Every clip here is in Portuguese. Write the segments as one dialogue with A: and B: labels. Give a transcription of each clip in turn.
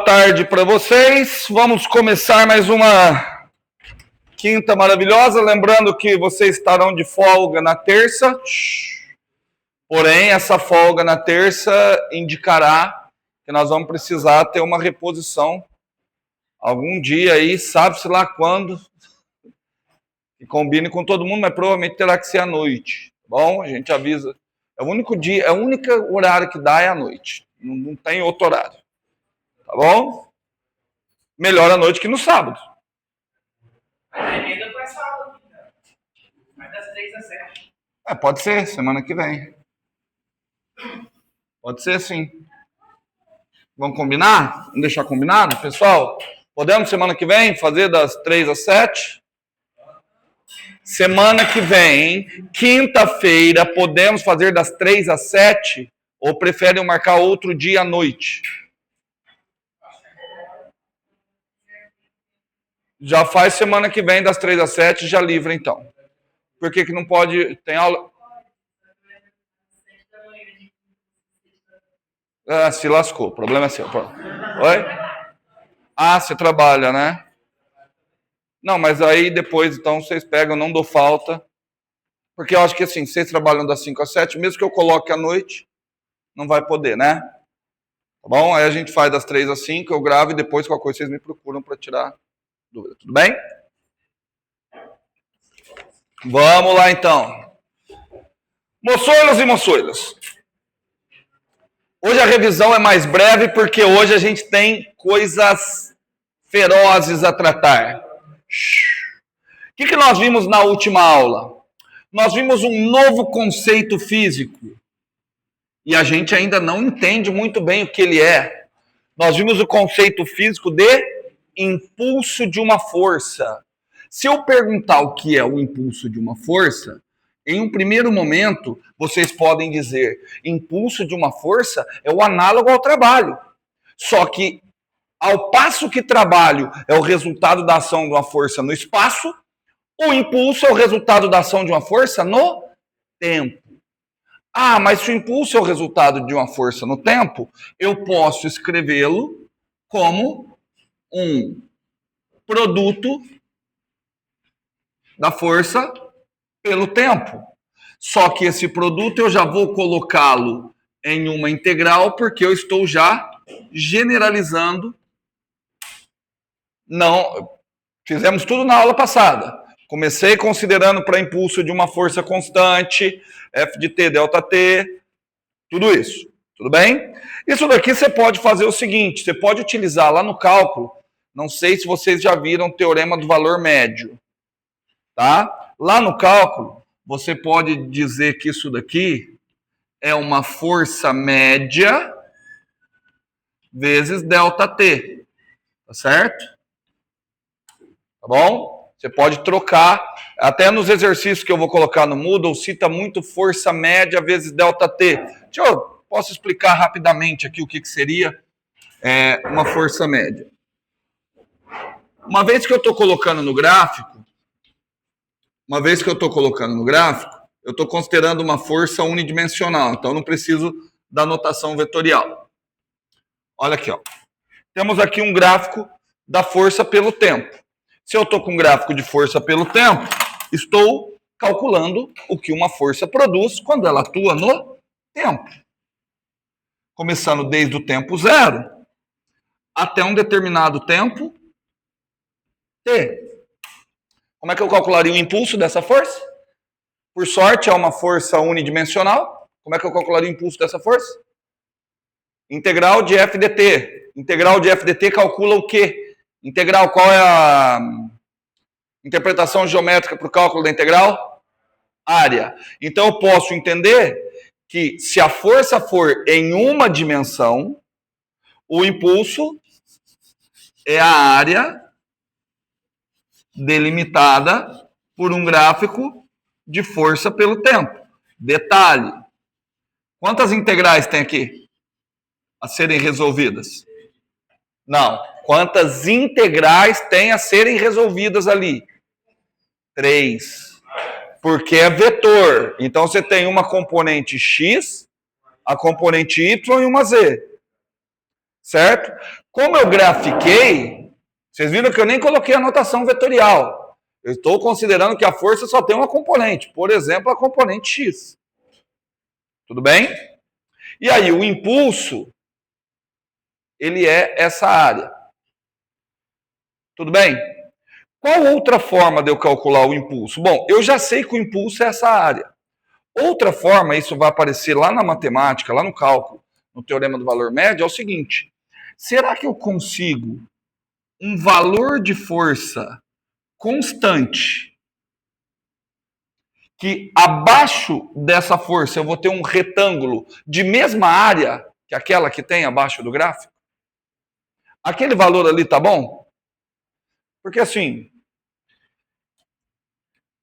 A: Boa tarde para vocês. Vamos começar mais uma quinta maravilhosa. Lembrando que vocês estarão de folga na terça. Porém, essa folga na terça indicará que nós vamos precisar ter uma reposição algum dia aí, sabe-se lá quando, que combine com todo mundo, mas provavelmente terá que ser à noite. Tá bom? A gente avisa. É o único dia, é o único horário que dá é à noite. Não tem outro horário. Tá bom? Melhor à noite que no sábado.
B: Emenda com essa aula aqui, cara. Vai das 3 às 7.
A: Pode ser, semana que vem. Pode ser, sim. Vamos combinar? Vamos deixar combinado, pessoal? Podemos semana que vem fazer das 3 às 7? Semana que vem, quinta-feira, podemos fazer das 3 às 7? Ou preferem marcar outro dia à noite? Já faz semana que vem, das 3 às 7, já livre, então. Por que não pode... Tem aula... Ah, se lascou. O problema é seu. Oi? Ah, você trabalha, né? Não, mas aí depois, então, vocês pegam, não dou falta. Porque eu acho que, assim, vocês trabalham das 5 às 7, mesmo que eu coloque à noite, não vai poder, né? Tá bom? Aí a gente faz das 3 às 5, eu gravo e depois, qualquer coisa, vocês me procuram para tirar dúvida. Tudo bem? Vamos lá, então. Moçoilos e moçoilas. Hoje a revisão é mais breve porque hoje a gente tem coisas ferozes a tratar. O que nós vimos na última aula? Nós vimos um novo conceito físico. E a gente ainda não entende muito bem o que ele é. Nós vimos o conceito físico de impulso de uma força. Se eu perguntar o que é o impulso de uma força, em um primeiro momento, vocês podem dizer, impulso de uma força é o análogo ao trabalho. Só que, ao passo que trabalho é o resultado da ação de uma força no espaço, o impulso é o resultado da ação de uma força no tempo. Ah, mas se o impulso é o resultado de uma força no tempo, eu posso escrevê-lo como um produto da força pelo tempo. Só que esse produto eu já vou colocá-lo em uma integral porque eu estou já generalizando. Não, fizemos tudo na aula passada. Comecei considerando para impulso de uma força constante, F de T, delta T, tudo isso. Tudo bem? Isso daqui você pode fazer o seguinte, você pode utilizar lá no cálculo, não sei se vocês já viram o teorema do valor médio. Tá? Lá no cálculo, você pode dizer que isso daqui é uma força média vezes delta T. Tá certo? Tá bom? Você pode trocar, até nos exercícios que eu vou colocar no Moodle, cita muito força média vezes delta T. Posso explicar rapidamente aqui o que seria uma força média. Uma vez que eu estou colocando no gráfico, eu estou considerando uma força unidimensional, então não preciso da notação vetorial. Olha aqui, ó. Temos aqui um gráfico da força pelo tempo. Se eu estou com um gráfico de força pelo tempo, estou calculando o que uma força produz quando ela atua no tempo. Começando desde o tempo zero até um determinado tempo T. Como é que eu calcularia o impulso dessa força? Por sorte, é uma força unidimensional. Como é que eu calcularia o impulso dessa força? Integral de F dt. Integral de F dt calcula o quê? Integral, qual é a interpretação geométrica para o cálculo da integral? Área. Então, eu posso entender que se a força for em uma dimensão, o impulso é a área delimitada por um gráfico de força pelo tempo. Detalhe. Quantas integrais tem aqui a serem resolvidas? Não. Quantas integrais tem a serem resolvidas ali? 3. Porque é vetor. Então você tem uma componente x, a componente y e uma z. certo? Como eu grafiquei, vocês viram que eu nem coloquei a notação vetorial. Eu estou considerando que a força só tem uma componente, por exemplo, a componente X. Tudo bem? E aí, o impulso, ele é essa área. Tudo bem? Qual outra forma de eu calcular o impulso? Bom, eu já sei que o impulso é essa área. Outra forma, isso vai aparecer lá na matemática, lá no cálculo, no teorema do valor médio, é o seguinte: será que eu consigo um valor de força constante que abaixo dessa força eu vou ter um retângulo de mesma área que aquela que tem abaixo do gráfico? Aquele valor ali tá bom? Porque assim,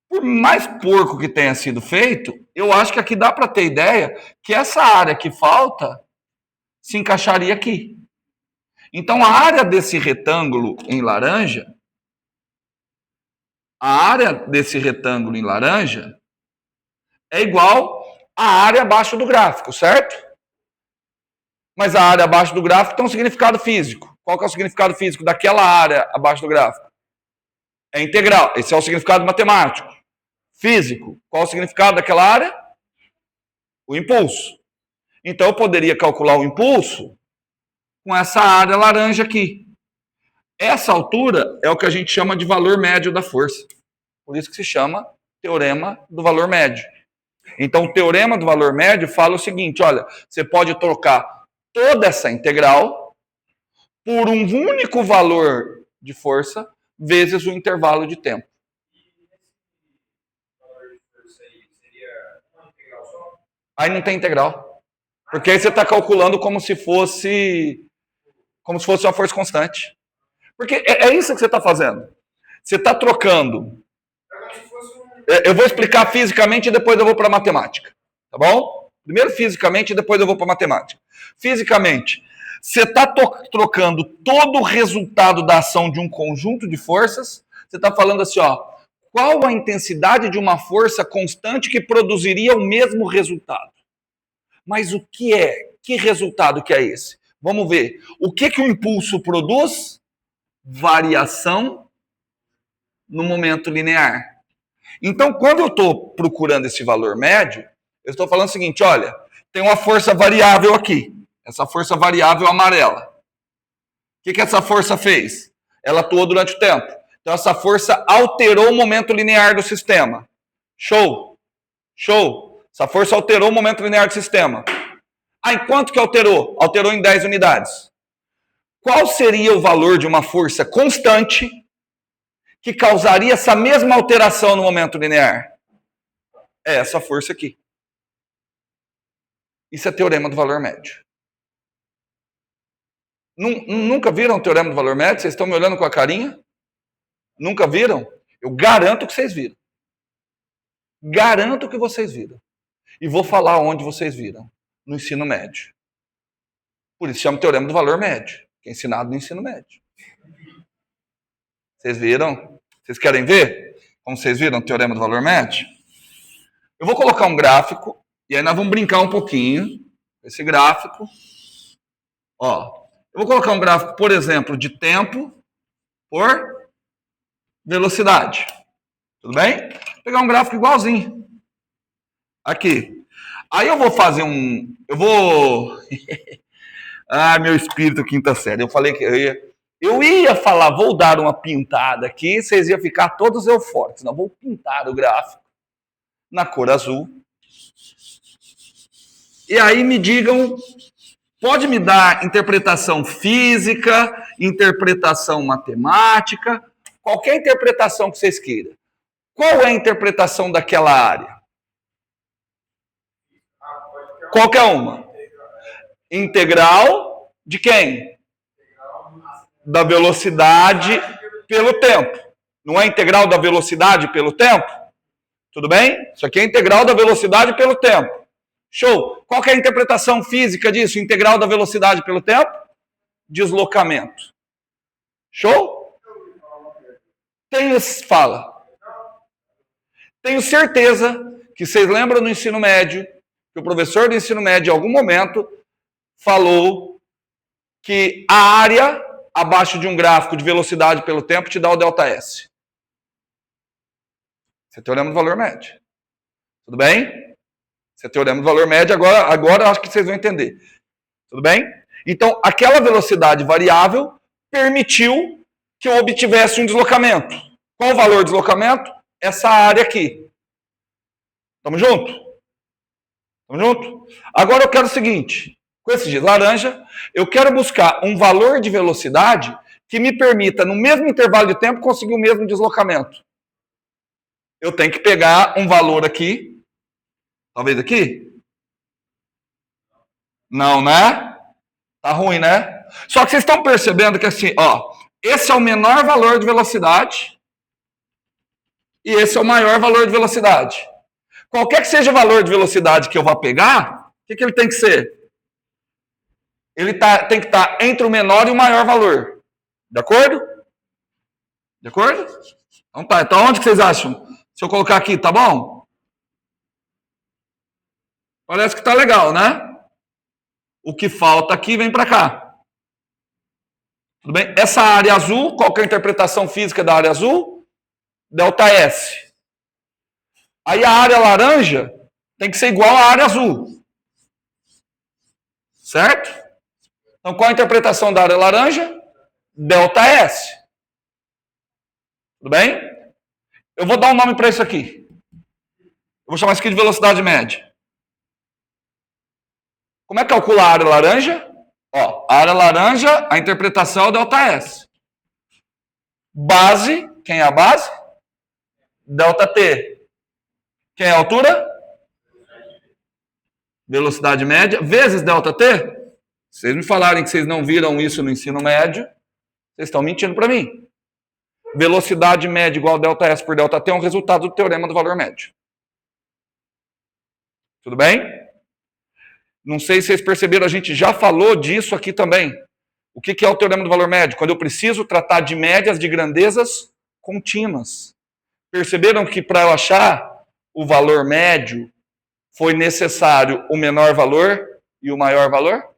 A: por mais porco que tenha sido feito, eu acho que aqui dá para ter ideia que essa área que falta se encaixaria aqui. Então, a área desse retângulo em laranja, é igual à área abaixo do gráfico, certo? Mas a área abaixo do gráfico tem um significado físico. Qual que é o significado físico daquela área abaixo do gráfico? É integral. Esse é o significado matemático. Físico. Qual o significado daquela área? O impulso. Então, eu poderia calcular o impulso com essa área laranja aqui. Essa altura é o que a gente chama de valor médio da força. Por isso que se chama teorema do valor médio. Então, o teorema do valor médio fala o seguinte: olha, você pode trocar toda essa integral por um único valor de força vezes o intervalo de tempo. Aí não tem integral. Porque aí você está calculando como se fosse uma força constante. Porque é isso que você está fazendo. Você está trocando. Eu vou explicar fisicamente e depois eu vou para a matemática. Tá bom? Primeiro fisicamente e depois eu vou para a matemática. Fisicamente, você está trocando todo o resultado da ação de um conjunto de forças. Você está falando assim, ó, qual a intensidade de uma força constante que produziria o mesmo resultado? Mas o que é? Que resultado que é esse? Vamos ver. O que o impulso produz? Variação no momento linear. Então, quando eu estou procurando esse valor médio, eu estou falando o seguinte: olha, tem uma força variável aqui. Essa força variável amarela. O que essa força fez? Ela atuou durante o tempo. Então, essa força alterou o momento linear do sistema. Show! Show! Essa força alterou o momento linear do sistema. Ah, em quanto que alterou? Alterou em 10 unidades. Qual seria o valor de uma força constante que causaria essa mesma alteração no momento linear? É essa força aqui. Isso é teorema do valor médio. Nunca viram o teorema do valor médio? Vocês estão me olhando com a carinha? Nunca viram? Eu garanto que vocês viram. Garanto que vocês viram. E vou falar onde vocês viram. No ensino médio. Por isso chama teorema do valor médio, que é ensinado no ensino médio. Vocês viram? Vocês querem ver como vocês viram o teorema do valor médio? Eu vou colocar um gráfico, e aí nós vamos brincar um pouquinho com esse gráfico. Ó, eu vou colocar um gráfico, por exemplo, de tempo por velocidade. Tudo bem? Vou pegar um gráfico igualzinho. Aqui. Aí eu vou fazer Ah, meu espírito quinta série. Eu falei que eu ia falar, vou dar uma pintada aqui, vocês iam ficar todos eufóricos. Não, vou pintar o gráfico na cor azul. E aí me digam, pode me dar interpretação física, interpretação matemática, qualquer interpretação que vocês queiram. Qual é a interpretação daquela área? Qualquer uma. Integral de quem? Da velocidade pelo tempo. Não é integral da velocidade pelo tempo? Tudo bem? Isso aqui é integral da velocidade pelo tempo. Show! Qual que é a interpretação física disso? Integral da velocidade pelo tempo? Deslocamento. Show? Fala. Tenho certeza que vocês lembram no ensino médio, que o professor do ensino médio, em algum momento, falou que a área abaixo de um gráfico de velocidade pelo tempo te dá o ΔS. Esse é o teorema do valor médio. Tudo bem? Esse é o teorema do valor médio, agora acho que vocês vão entender. Tudo bem? Então, aquela velocidade variável permitiu que eu obtivesse um deslocamento. Qual o valor do deslocamento? Essa área aqui. Tamo junto? Tamo junto? Agora eu quero o seguinte, com esse giz laranja, eu quero buscar um valor de velocidade que me permita, no mesmo intervalo de tempo, conseguir o mesmo deslocamento. Eu tenho que pegar um valor aqui, talvez aqui? Não, né? Tá ruim, né? Só que vocês estão percebendo que assim, ó, esse é o menor valor de velocidade e esse é o maior valor de velocidade. Qualquer que seja o valor de velocidade que eu vá pegar, o que ele tem que ser? Ele tem que estar entre o menor e o maior valor. De acordo? De acordo? Então tá. Então onde que vocês acham? Se eu colocar aqui, tá bom? Parece que tá legal, né? O que falta aqui vem para cá. Tudo bem? Essa área azul, qual que é a interpretação física da área azul? ΔS. Aí a área laranja tem que ser igual à área azul. Certo? Então qual a interpretação da área laranja? ΔS. Tudo bem? Eu vou dar um nome para isso aqui. Eu vou chamar isso aqui de velocidade média. Como é que calcula a área laranja? Ó, a área laranja, a interpretação é o ΔS. Base, quem é a base? ΔT. Quem é a altura? Velocidade média, vezes ΔT. Se vocês me falarem que vocês não viram isso no ensino médio, vocês estão mentindo para mim. Velocidade média igual a ΔS por ΔT é um resultado do teorema do valor médio. Tudo bem? Não sei se vocês perceberam, a gente já falou disso aqui também. O que é o teorema do valor médio? Quando eu preciso tratar de médias de grandezas contínuas. Perceberam que para eu achar o valor médio foi necessário o menor valor e o maior valor?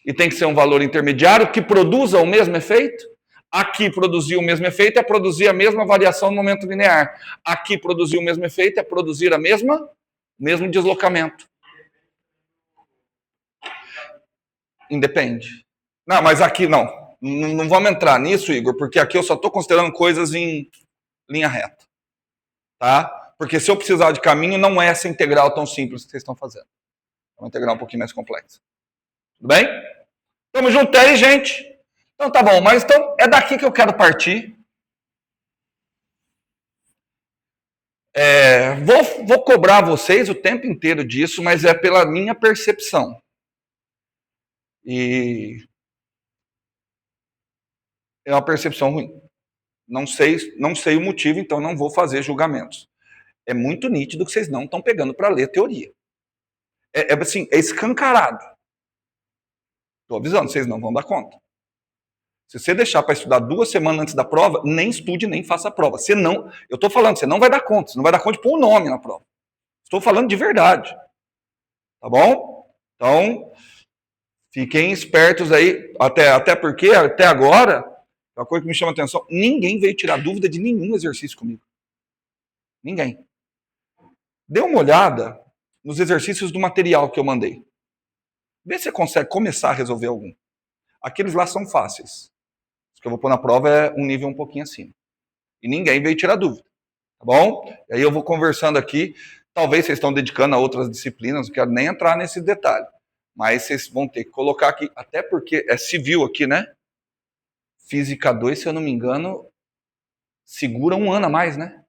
A: E tem que ser um valor intermediário que produza o mesmo efeito? Aqui produzir o mesmo efeito é produzir a mesma variação no momento linear. Aqui produzir o mesmo efeito é produzir o mesmo deslocamento. Independe. Não, mas aqui não. Não vamos entrar nisso, Igor, porque aqui eu só estou considerando coisas em linha reta. Tá? Porque se eu precisar de caminho, não é essa integral tão simples que vocês estão fazendo. É uma integral um pouquinho mais complexa. Tudo bem? Tamo junto aí, gente? Então tá bom, mas então é daqui que eu quero partir. Vou cobrar vocês o tempo inteiro disso, mas é pela minha percepção. E é uma percepção ruim. Não sei o motivo, então não vou fazer julgamentos. É muito nítido que vocês não estão pegando para ler teoria. Assim, é escancarado. Estou avisando, vocês não vão dar conta. Se você deixar para estudar 2 semanas antes da prova, nem estude, nem faça a prova. Senão, eu estou falando, você não vai dar conta. Você não vai dar conta de pôr um nome na prova. Estou falando de verdade. Tá bom? Então, fiquem espertos aí, até porque, até agora, uma coisa que me chama a atenção, ninguém veio tirar dúvida de nenhum exercício comigo. Ninguém. Dê uma olhada nos exercícios do material que eu mandei. Vê se você consegue começar a resolver algum. Aqueles lá são fáceis. Os que eu vou pôr na prova é um nível um pouquinho acima. E ninguém veio tirar dúvida. Tá bom? E aí eu vou conversando aqui. Talvez vocês estão dedicando a outras disciplinas, não quero nem entrar nesse detalhe. Mas vocês vão ter que colocar aqui, até porque é civil aqui, né? Física 2, se eu não me engano, segura 1 ano a mais, né?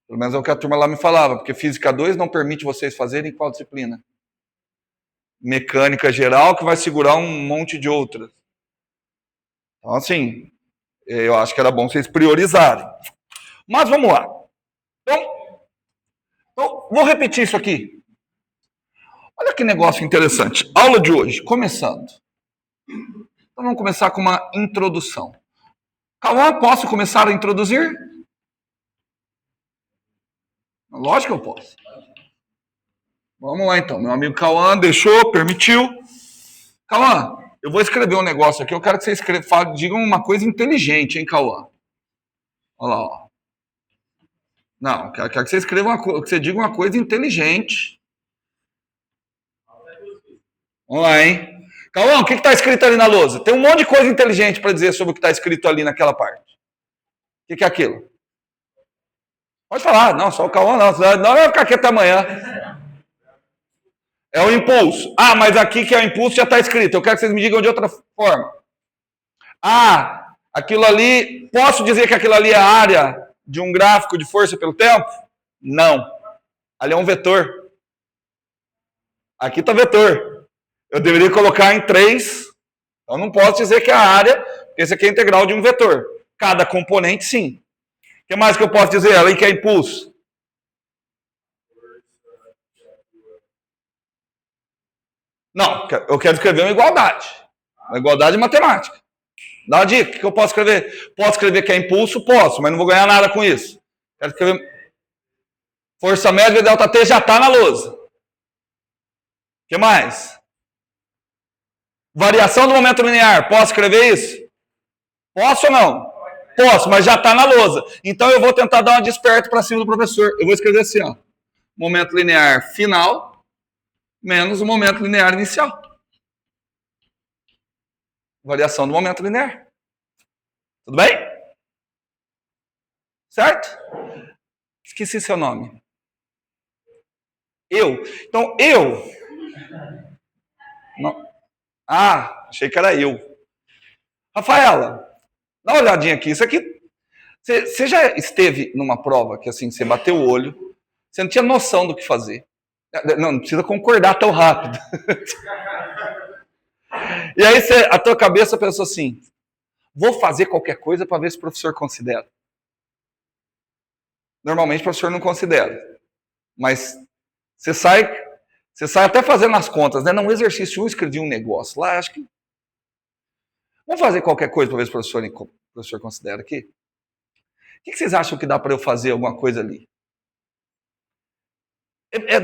A: Pelo menos é o que a turma lá me falava, porque Física 2 não permite vocês fazerem qual disciplina? Mecânica geral, que vai segurar um monte de outras. Então, assim, eu acho que era bom vocês priorizarem. Mas vamos lá. Então vou repetir isso aqui. Olha que negócio interessante. Aula de hoje, começando. Então vamos começar com uma introdução. Cauã, posso começar a introduzir? Lógico que eu posso. Vamos lá então. Meu amigo Cauã deixou, permitiu. Cauã, eu vou escrever um negócio aqui, eu quero que você diga uma coisa inteligente, hein, Cauã? Olha lá, ó. Não, eu quero que você escreva que você diga uma coisa inteligente. Vamos lá, hein? Cauã, o que está escrito ali na lousa? Tem um monte de coisa inteligente para dizer sobre o que está escrito ali naquela parte. O que é aquilo? Pode falar, não, só o Cauã não, não vai ficar quieto amanhã. É o impulso. Ah, mas aqui que é o impulso já está escrito. Eu quero que vocês me digam de outra forma. Ah, aquilo ali, posso dizer que aquilo ali é a área de um gráfico de força pelo tempo? Não. Ali é um vetor. Aqui está vetor. Eu deveria colocar em 3. Então não posso dizer que é a área, porque esse aqui é a integral de um vetor. Cada componente, sim. O que mais que eu posso dizer ali que é impulso? Não, eu quero escrever uma igualdade. Uma igualdade matemática. Dá uma dica, o que eu posso escrever? Posso escrever que é impulso? Posso, mas não vou ganhar nada com isso. Quero escrever... Força média de delta T já está na lousa. O que mais? Variação do momento linear. Posso escrever isso? Posso ou não? Posso, mas já está na lousa. Então eu vou tentar dar uma desperta para cima do professor. Eu vou escrever assim, ó. Momento linear final menos o momento linear inicial. Variação do momento linear. Tudo bem? Certo? Esqueci seu nome. Eu. Então, eu. Não. Ah, achei que era eu. Rafaela, dá uma olhadinha aqui. Isso aqui. Você já esteve numa prova que assim, você bateu o olho, você não tinha noção do que fazer. Não precisa concordar tão rápido. E aí a tua cabeça pensou assim, vou fazer qualquer coisa para ver se o professor considera. Normalmente o professor não considera. Mas você sai até fazendo as contas, né? Não, exercício 1, escrevi um negócio lá, acho que... Vamos fazer qualquer coisa para ver se o professor considera aqui? O que vocês acham que dá para eu fazer alguma coisa ali?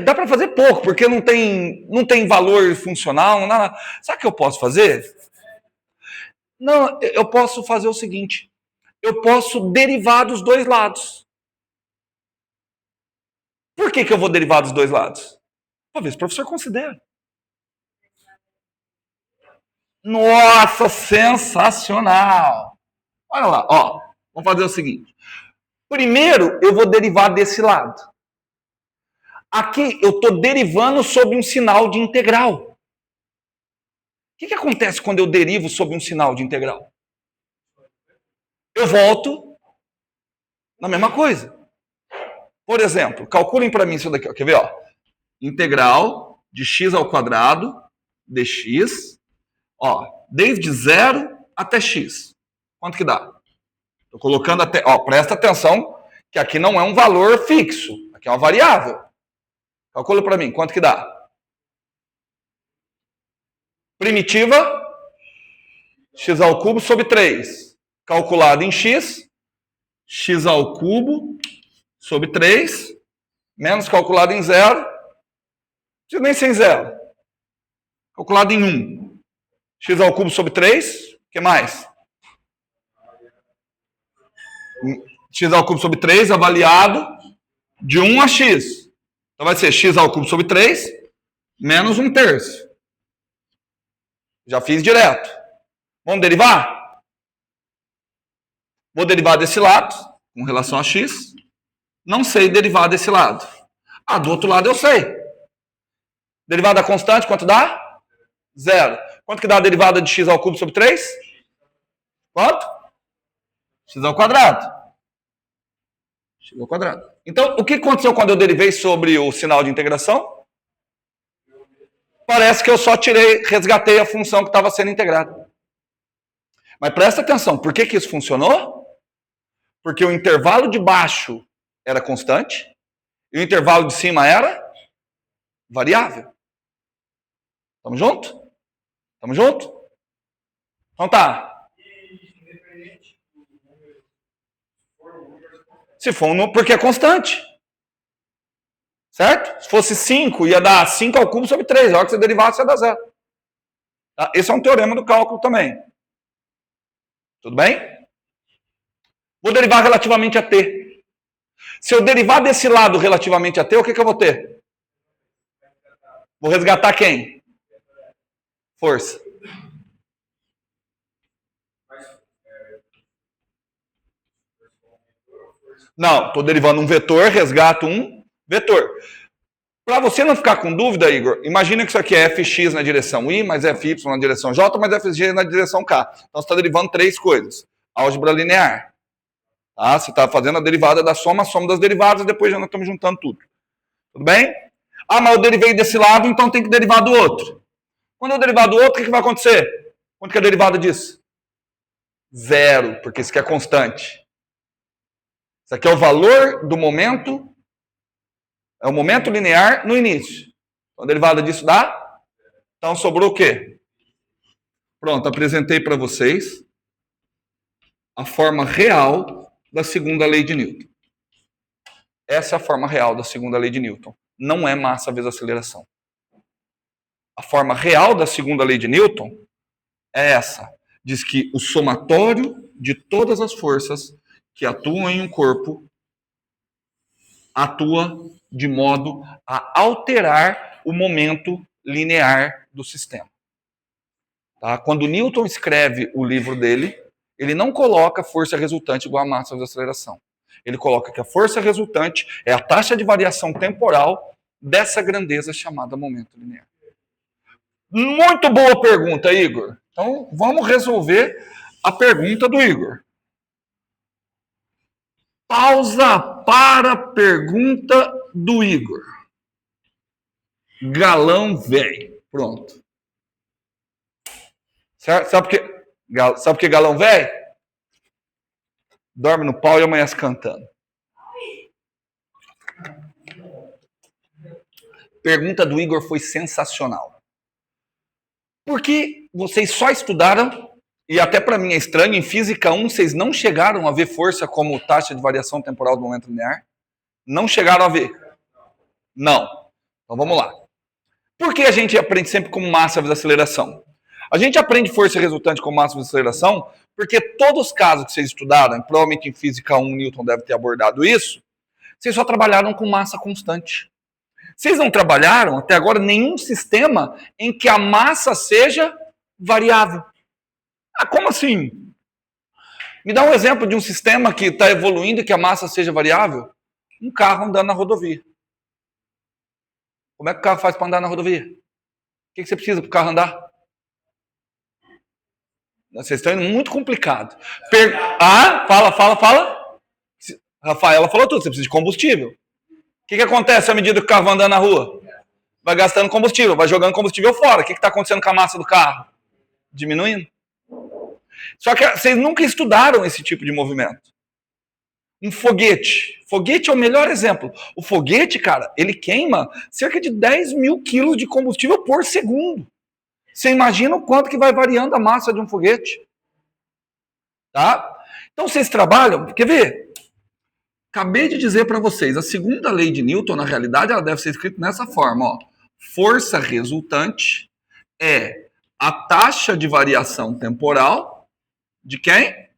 A: Dá para fazer pouco, porque não tem valor funcional, não nada. Sabe o que eu posso fazer? Não, eu posso fazer o seguinte. Eu posso derivar dos dois lados. Por que eu vou derivar dos dois lados? Para ver se o professor considera. Nossa, sensacional! Olha lá, ó. Vamos fazer o seguinte. Primeiro, eu vou derivar desse lado. Aqui, eu estou derivando sobre um sinal de integral. O que acontece quando eu derivo sobre um sinal de integral? Eu volto na mesma coisa. Por exemplo, calculem para mim isso daqui. Ó. Quer ver? Ó? Integral de x ao quadrado dx, ó, desde 0 até x. Quanto que dá? Estou colocando até... Ó, presta atenção que aqui não é um valor fixo. Aqui é uma variável. Calcula para mim. Quanto que dá? Primitiva, x ao cubo sobre 3. Calculado em x ao cubo sobre 3, menos calculado em 0, nem sem 0. Calculado em 1. X ao cubo sobre 3, o que mais? X ao cubo sobre 3, avaliado de 1 a x. Então vai ser x ao cubo sobre 3, menos 1/3. Já fiz direto. Vamos derivar? Vou derivar desse lado, com relação a x. Não sei derivar desse lado. Ah, do outro lado eu sei. Derivada da constante, quanto dá? 0. Quanto que dá a derivada de x ao cubo sobre 3? Quanto? X ao quadrado. X ao quadrado. Então, o que aconteceu quando eu derivei sobre o sinal de integração? Parece que eu só resgatei a função que estava sendo integrada. Mas presta atenção, por que isso funcionou? Porque o intervalo de baixo era constante e o intervalo de cima era variável. Tamo junto? Tamo junto? Então tá. Se for um número, porque é constante. Certo? Se fosse 5, ia dar 5 ao cubo sobre 3. A hora que você derivasse, ia dar 0. Tá? Esse é um teorema do cálculo também. Tudo bem? Vou derivar relativamente a t. Se eu derivar desse lado relativamente a t, o que eu vou ter? Vou resgatar quem? Força. Não, estou derivando um vetor, resgato um vetor. Para você não ficar com dúvida, Igor, imagina que isso aqui é fx na direção y, mais fy na direção j, mais fg na direção k. Então você está derivando três coisas. Álgebra linear. Tá? Você está fazendo a derivada da soma das derivadas, depois já nós estamos juntando tudo. Tudo bem? Ah, mas eu derivei desse lado, então tem que derivar do outro. Quando eu derivar do outro, o que vai acontecer? Quanto que é a derivada disso? Zero, porque isso aqui é constante. Isso aqui é o valor do momento, é o momento linear no início. Então, a derivada disso dá? Então, sobrou o quê? Pronto, apresentei para vocês a forma real da segunda lei de Newton. Essa é a forma real da segunda lei de Newton. Não é massa vezes aceleração. A forma real da segunda lei de Newton é essa. Diz que o somatório de todas as forças que atuam em um corpo atua de modo a alterar o momento linear do sistema. Tá? Quando Newton escreve o livro dele, ele não coloca força resultante igual a massa vezes aceleração. Ele coloca que a força resultante é a taxa de variação temporal dessa grandeza chamada momento linear. Muito boa pergunta, Igor. Então, vamos resolver a pergunta do Igor. Pausa para a pergunta do Igor. Galão velho. Pronto. Sabe por que galão velho? Dorme no pau e amanhece cantando. Pergunta do Igor foi sensacional. Porque vocês só estudaram, e até para mim é estranho, em Física 1 vocês não chegaram a ver força como taxa de variação temporal do momento linear? Não chegaram a ver? Não. Então vamos lá. Por que a gente aprende sempre como massa vezes aceleração? A gente aprende força resultante como massa vezes aceleração porque todos os casos que vocês estudaram, provavelmente em Física 1 Newton deve ter abordado isso, vocês só trabalharam com massa constante. Vocês não trabalharam até agora nenhum sistema em que a massa seja variável. Ah, como assim? Me dá um exemplo de um sistema que está evoluindo e que a massa seja variável. Um carro andando na rodovia. Como é que o carro faz para andar na rodovia? O que você precisa para o carro andar? Vocês estão indo muito complicado. Fala. Rafaela falou tudo, você precisa de combustível. O que acontece à medida que o carro vai andando na rua? Vai gastando combustível, vai jogando combustível fora. O que está acontecendo com a massa do carro? Diminuindo. Só que vocês nunca estudaram esse tipo de movimento. Um foguete. Foguete é o melhor exemplo. O foguete, cara, ele queima cerca de 10 mil quilos de combustível por segundo. Você imagina o quanto que vai variando a massa de um foguete. Tá? Então vocês trabalham, quer ver? Acabei de dizer para vocês, a segunda lei de Newton, na realidade, ela deve ser escrita nessa forma. Ó. Força resultante é a taxa de variação temporal de quem?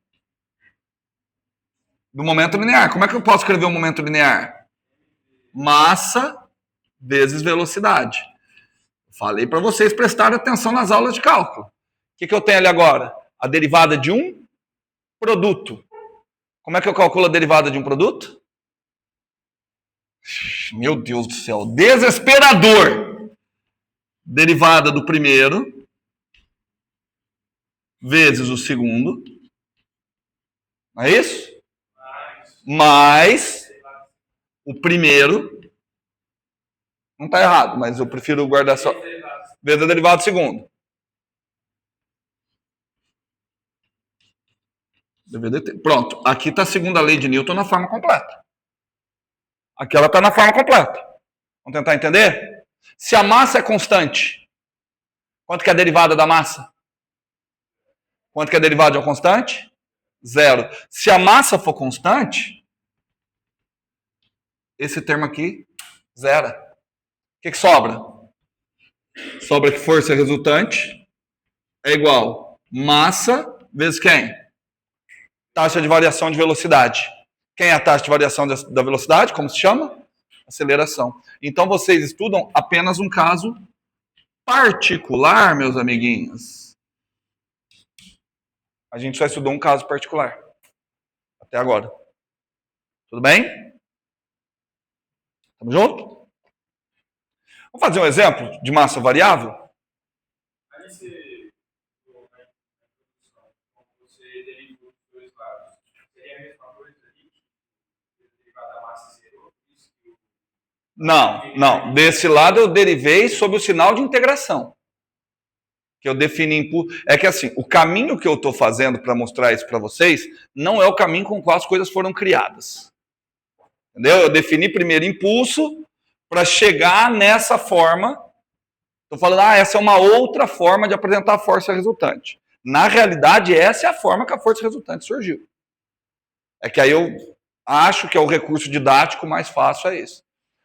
A: Do momento linear. Como é que eu posso escrever um momento linear? Massa vezes velocidade. Falei para vocês prestarem atenção nas aulas de cálculo. O que eu tenho ali agora? A derivada de um produto. Como é que eu calculo a derivada de um produto? Meu Deus do céu, desesperador! Derivada do primeiro vezes o segundo. Não é isso? Mais o primeiro. Não está errado, mas eu prefiro guardar só. Vezes a derivada do segundo. Pronto, aqui está a segunda lei de Newton na forma completa. Aqui ela está na forma completa. Vamos tentar entender? Se a massa é constante, quanto que é a derivada da massa? Quanto que é a derivada de uma constante? Zero. Se a massa for constante, esse termo aqui, zero. O que sobra? Sobra que força resultante é igual massa vezes quem? Taxa de variação de velocidade. Quem é a taxa de variação da velocidade? Como se chama? Aceleração. Então vocês estudam apenas um caso particular, meus amiguinhos. A gente só estudou um caso particular. Até agora. Tudo bem? Tamo junto? Vamos fazer um exemplo de massa variável?
B: Aí você derivou dos dois lados. Seria a mesma coisa ali? Derivar da massa zero?
A: Não. Desse lado eu derivei sobre o sinal de integração. Que eu defini impulso. É que assim, o caminho que eu estou fazendo para mostrar isso para vocês não é o caminho com o qual as coisas foram criadas. Entendeu? Eu defini primeiro impulso para chegar nessa forma. Estou falando, essa é uma outra forma de apresentar a força resultante. Na realidade, essa é a forma que a força resultante surgiu. É que aí eu acho que é o recurso didático mais fácil é esse.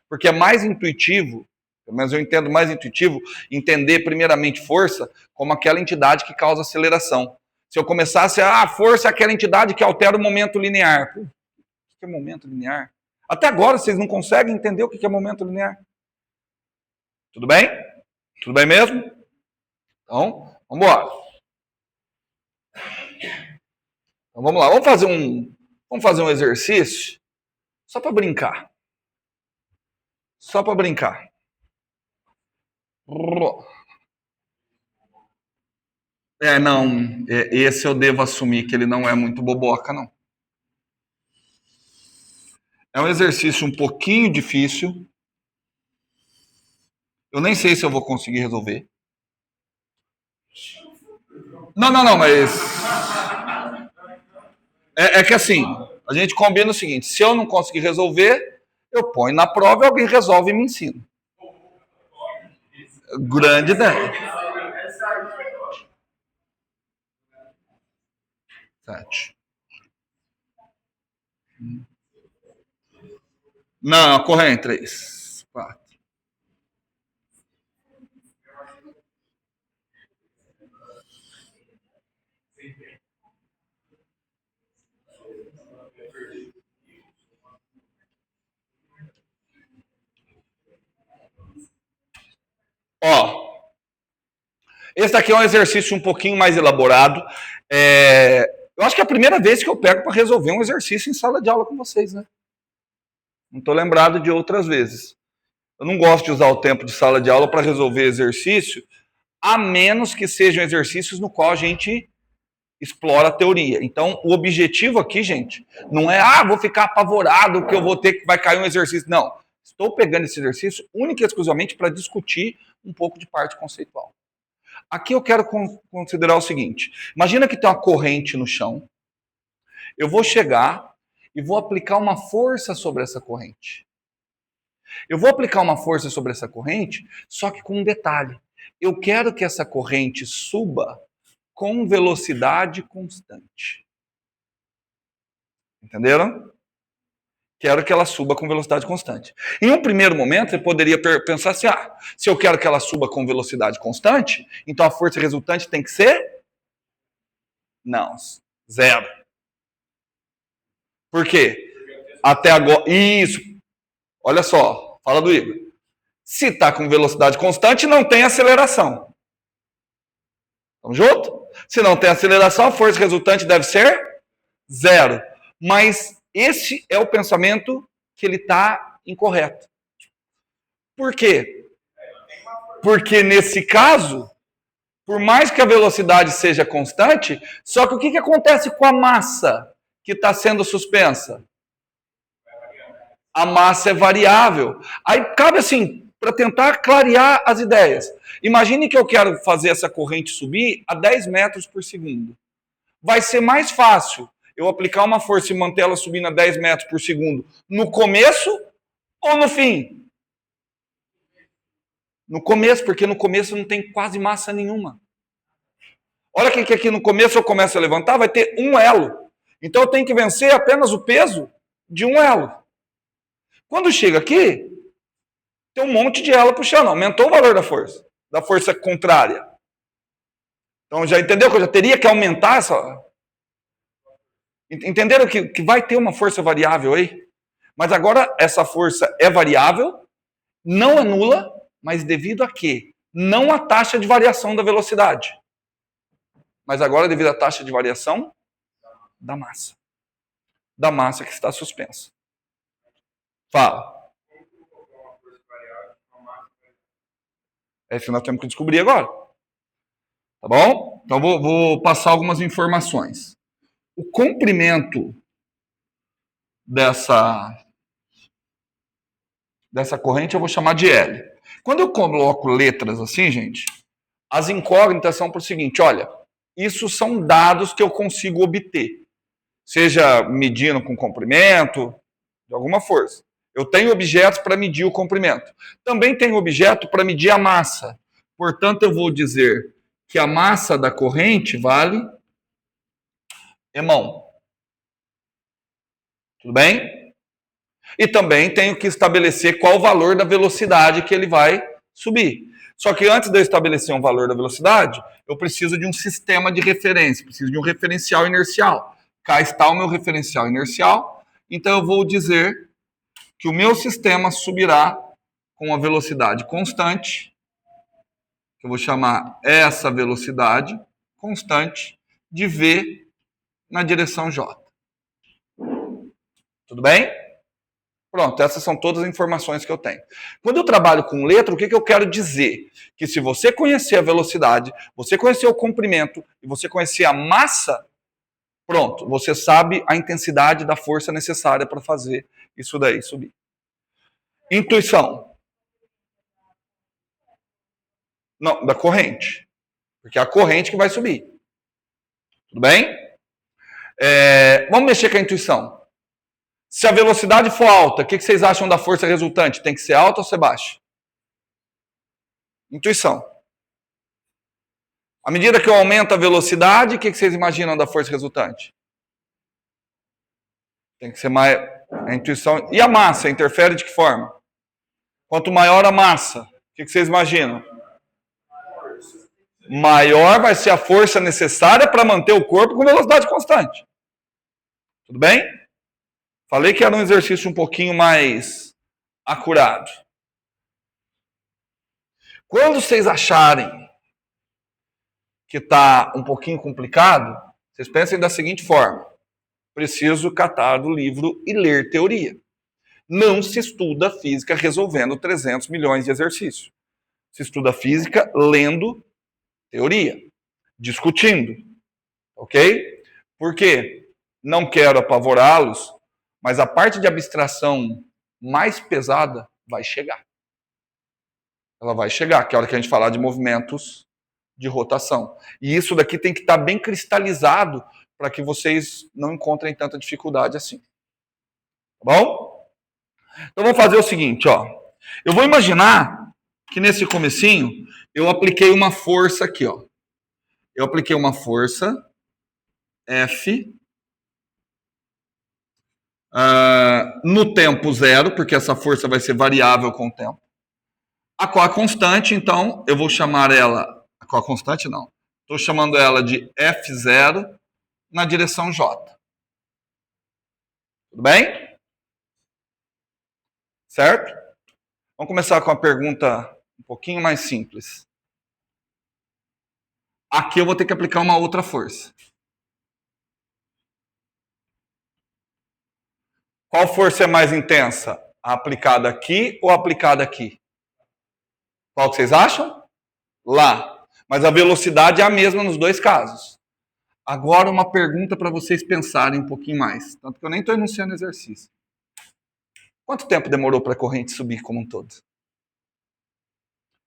A: Porque é mais intuitivo, pelo menos eu entendo mais intuitivo, entender primeiramente força como aquela entidade que causa aceleração. Se eu começasse, a força é aquela entidade que altera o momento linear. Pô, o que é momento linear? Até agora vocês não conseguem entender o que é momento linear. Tudo bem? Tudo bem mesmo? Então, vamos embora. Então, vamos lá. Vamos fazer um exercício só para brincar. Só para brincar. Não. Esse eu devo assumir que ele não é muito boboca, não. É um exercício um pouquinho difícil. Eu nem sei se eu vou conseguir resolver. Não, mas... É que assim, a gente combina o seguinte, se eu não conseguir resolver, eu ponho na prova e alguém resolve e me ensina. Grande ideia. 7. Não, a corrente 3. 4. Esse daqui é um exercício um pouquinho mais elaborado. Eu acho que é a primeira vez que eu pego para resolver um exercício em sala de aula com vocês, né? Não estou lembrado de outras vezes. Eu não gosto de usar o tempo de sala de aula para resolver exercício, a menos que sejam exercícios no qual a gente explora a teoria. Então, o objetivo aqui, gente, não é, vou ficar apavorado que eu vou ter que vai cair um exercício. Não. Estou pegando esse exercício única e exclusivamente para discutir um pouco de parte conceitual. Aqui eu quero considerar o seguinte. Imagina que tem uma corrente no chão. Eu vou chegar e vou aplicar uma força sobre essa corrente. Eu vou aplicar uma força sobre essa corrente, só que com um detalhe. Eu quero que essa corrente suba com velocidade constante. Entenderam? Quero que ela suba com velocidade constante. Em um primeiro momento, você poderia pensar assim, se eu quero que ela suba com velocidade constante, então a força resultante tem que ser? Não, 0. Por quê? Até agora... Isso. Olha só, fala do Igor. Se está com velocidade constante, não tem aceleração. Estamos juntos? Se não tem aceleração, a força resultante deve ser 0. Mas esse é o pensamento que ele está incorreto. Por quê? Porque nesse caso, por mais que a velocidade seja constante, só que o que acontece com a massa que está sendo suspensa? A massa é variável. Aí cabe assim, para tentar clarear as ideias. Imagine que eu quero fazer essa corrente subir a 10 metros por segundo. Vai ser mais fácil eu aplicar uma força e manter ela subindo a 10 metros por segundo no começo ou no fim? No começo, porque no começo não tem quase massa nenhuma. Olha que aqui no começo eu começo a levantar, vai ter um elo. Então eu tenho que vencer apenas o peso de um elo. Quando chega aqui, tem um monte de elo puxando, aumentou o valor da força contrária. Então já entendeu que eu já teria que aumentar essa... Entenderam que vai ter uma força variável aí? Mas agora essa força é variável, não é nula, mas devido a quê? Não a taxa de variação da velocidade. Mas agora devido à taxa de variação da massa. Da massa que está suspensa. Fala. É isso que nós temos que descobrir agora. Tá bom? Então vou passar algumas informações. O comprimento dessa corrente eu vou chamar de L. Quando eu coloco letras assim, gente, as incógnitas são para o seguinte, olha, isso são dados que eu consigo obter. Seja medindo com comprimento, de alguma força. Eu tenho objetos para medir o comprimento. Também tenho objeto para medir a massa. Portanto, eu vou dizer que a massa da corrente vale Emão. Tudo bem? E também tenho que estabelecer qual o valor da velocidade que ele vai subir. Só que antes de eu estabelecer um valor da velocidade, eu preciso de um sistema de referência, preciso de um referencial inercial. Cá está o meu referencial inercial, então eu vou dizer que o meu sistema subirá com uma velocidade constante, que eu vou chamar essa velocidade constante de V na direção J. Tudo bem? Pronto, essas são todas as informações que eu tenho. Quando eu trabalho com letra, o que eu quero dizer? Que se você conhecer a velocidade, você conhecer o comprimento e você conhecer a massa, pronto, você sabe a intensidade da força necessária para fazer isso daí subir. Intuição. Não, da corrente. Porque é a corrente que vai subir. Tudo bem? Vamos mexer com a intuição. Se a velocidade for alta, o que vocês acham da força resultante? Tem que ser alta ou ser baixa? Intuição. À medida que eu aumento a velocidade, o que vocês imaginam da força resultante? Tem que ser mais... A intuição... E a massa, interfere de que forma? Quanto maior a massa, o que vocês imaginam? Maior vai ser a força necessária para manter o corpo com velocidade constante. Tudo bem? Falei que era um exercício um pouquinho mais acurado. Quando vocês acharem que está um pouquinho complicado, vocês pensem da seguinte forma. Preciso catar do livro e ler teoria. Não se estuda física resolvendo 300 milhões de exercícios. Se estuda física lendo teoria, discutindo. Ok? Por quê? Não quero apavorá-los, mas a parte de abstração mais pesada vai chegar. Ela vai chegar, que é a hora que a gente falar de movimentos de rotação. E isso daqui tem que estar bem cristalizado para que vocês não encontrem tanta dificuldade assim. Tá bom? Então vamos fazer o seguinte, ó. Eu vou imaginar que nesse comecinho eu apliquei uma força aqui, ó. Eu apliquei uma força F no tempo zero, porque essa força vai ser variável com o tempo. A qual é constante, então, eu vou chamar ela... A qual é constante, não. Estou chamando ela de F0 na direção J. Tudo bem? Certo? Vamos começar com a pergunta um pouquinho mais simples. Aqui eu vou ter que aplicar uma outra força. Qual força é mais intensa? A aplicada aqui ou a aplicada aqui? Qual que vocês acham? Lá. Mas a velocidade é a mesma nos dois casos. Agora uma pergunta para vocês pensarem um pouquinho mais. Tanto que eu nem estou enunciando exercício. Quanto tempo demorou para a corrente subir como um todo?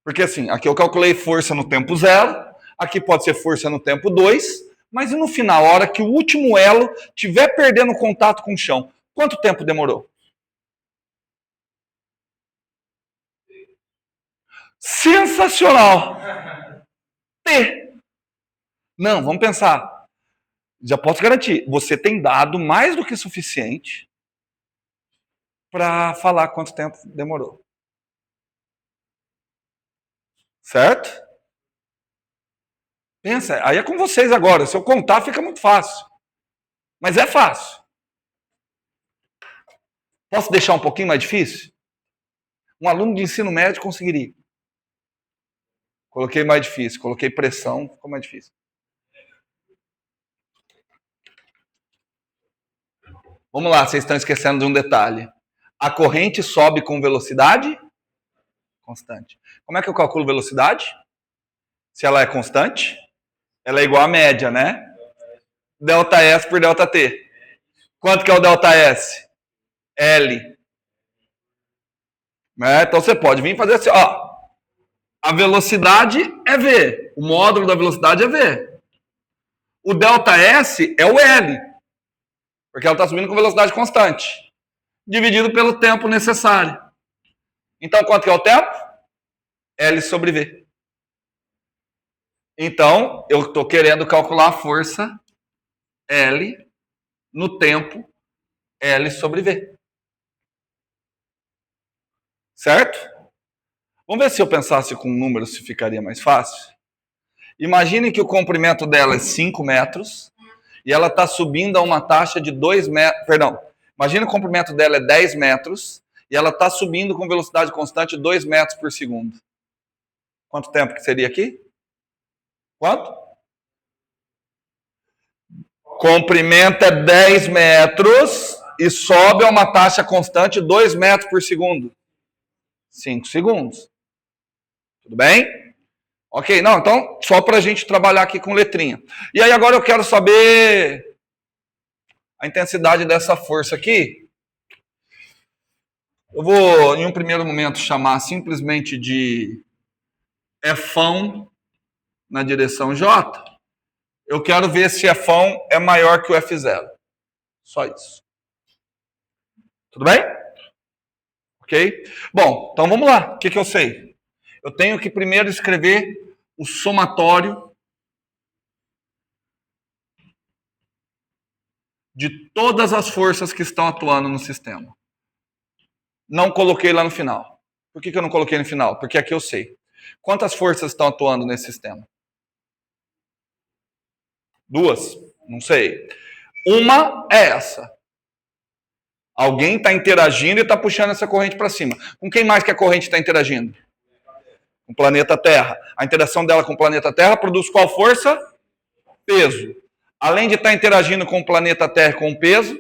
A: Porque assim, aqui eu calculei força no tempo 0, aqui pode ser força no tempo 2, mas e no final, a hora que o último elo estiver perdendo contato com o chão, quanto tempo demorou? Sensacional! T. Não, vamos pensar. Já posso garantir, você tem dado mais do que suficiente para falar quanto tempo demorou. Certo? Pensa, aí é com vocês agora. Se eu contar, fica muito fácil. Mas é fácil. Posso deixar um pouquinho mais difícil? Um aluno de ensino médio conseguiria. Coloquei mais difícil, coloquei pressão, ficou mais difícil. Vamos lá, vocês estão esquecendo de um detalhe. A corrente sobe com velocidade constante. Como é que eu calculo velocidade? Se ela é constante, ela é igual à média, né? Delta S por delta T. Quanto que é o delta S? L. Então você pode vir fazer assim, ó. A velocidade é V. O módulo da velocidade é V. O delta S é o L. Porque ela está subindo com velocidade constante. Dividido pelo tempo necessário. Então, quanto que é o tempo? L sobre V. Então, eu estou querendo calcular a força L no tempo L sobre V. Certo? Vamos ver se eu pensasse com números se ficaria mais fácil. Imagine que o comprimento dela é 5 metros e ela está subindo a uma taxa de 2 metros. Perdão. Imagine que o comprimento dela é 10 metros e ela está subindo com velocidade constante de 2 metros por segundo. Quanto tempo que seria aqui? Quanto? Comprimento é 10 metros e sobe a uma taxa constante de 2 metros por segundo. 5 segundos. Tudo bem? Ok, não, então só para a gente trabalhar aqui com letrinha. E aí agora eu quero saber a intensidade dessa força aqui. Eu vou, em um primeiro momento, chamar simplesmente de Fão na direção J. Eu quero ver se Fão é maior que o F0. Só isso. Tudo bem? Ok? Bom, então vamos lá. O que eu sei? Eu tenho que primeiro escrever o somatório de todas as forças que estão atuando no sistema. Não coloquei lá no final. Por que eu não coloquei no final? Porque aqui eu sei. Quantas forças estão atuando nesse sistema? 2? Não sei. Uma é essa. Alguém está interagindo e está puxando essa corrente para cima. Com quem mais que a corrente está interagindo? Com o planeta Terra. A interação dela com o planeta Terra produz qual força? Peso. Além de estar interagindo com o planeta Terra com o peso,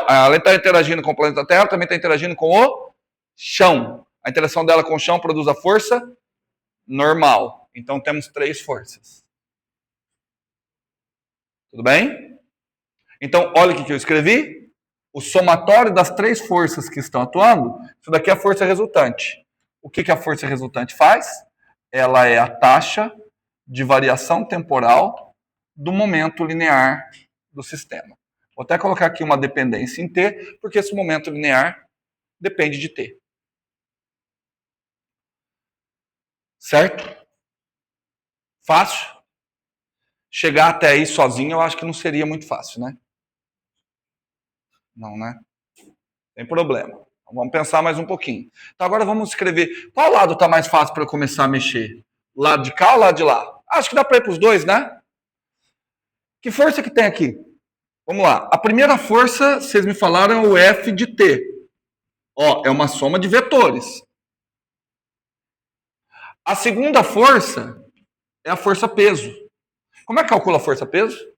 A: além de estar interagindo com o planeta Terra, também está interagindo com o chão. A interação dela com o chão produz a força normal. Então temos 3 forças. Tudo bem? Então, olha o que eu escrevi. O somatório das 3 forças que estão atuando, isso daqui é a força resultante. O que a força resultante faz? Ela é a taxa de variação temporal do momento linear do sistema. Vou até colocar aqui uma dependência em T, porque esse momento linear depende de T. Certo? Fácil? Chegar até aí sozinho eu acho que não seria muito fácil, né? Não, né? Tem problema. Vamos pensar mais um pouquinho. Então agora vamos escrever. Qual lado está mais fácil para eu começar a mexer? Lado de cá ou lado de lá? Acho que dá para ir para os dois, né? Que força que tem aqui? Vamos lá. A primeira força, vocês me falaram, é o F de T. Ó, é uma soma de vetores. A segunda força é a força peso. Como é que calcula a força peso?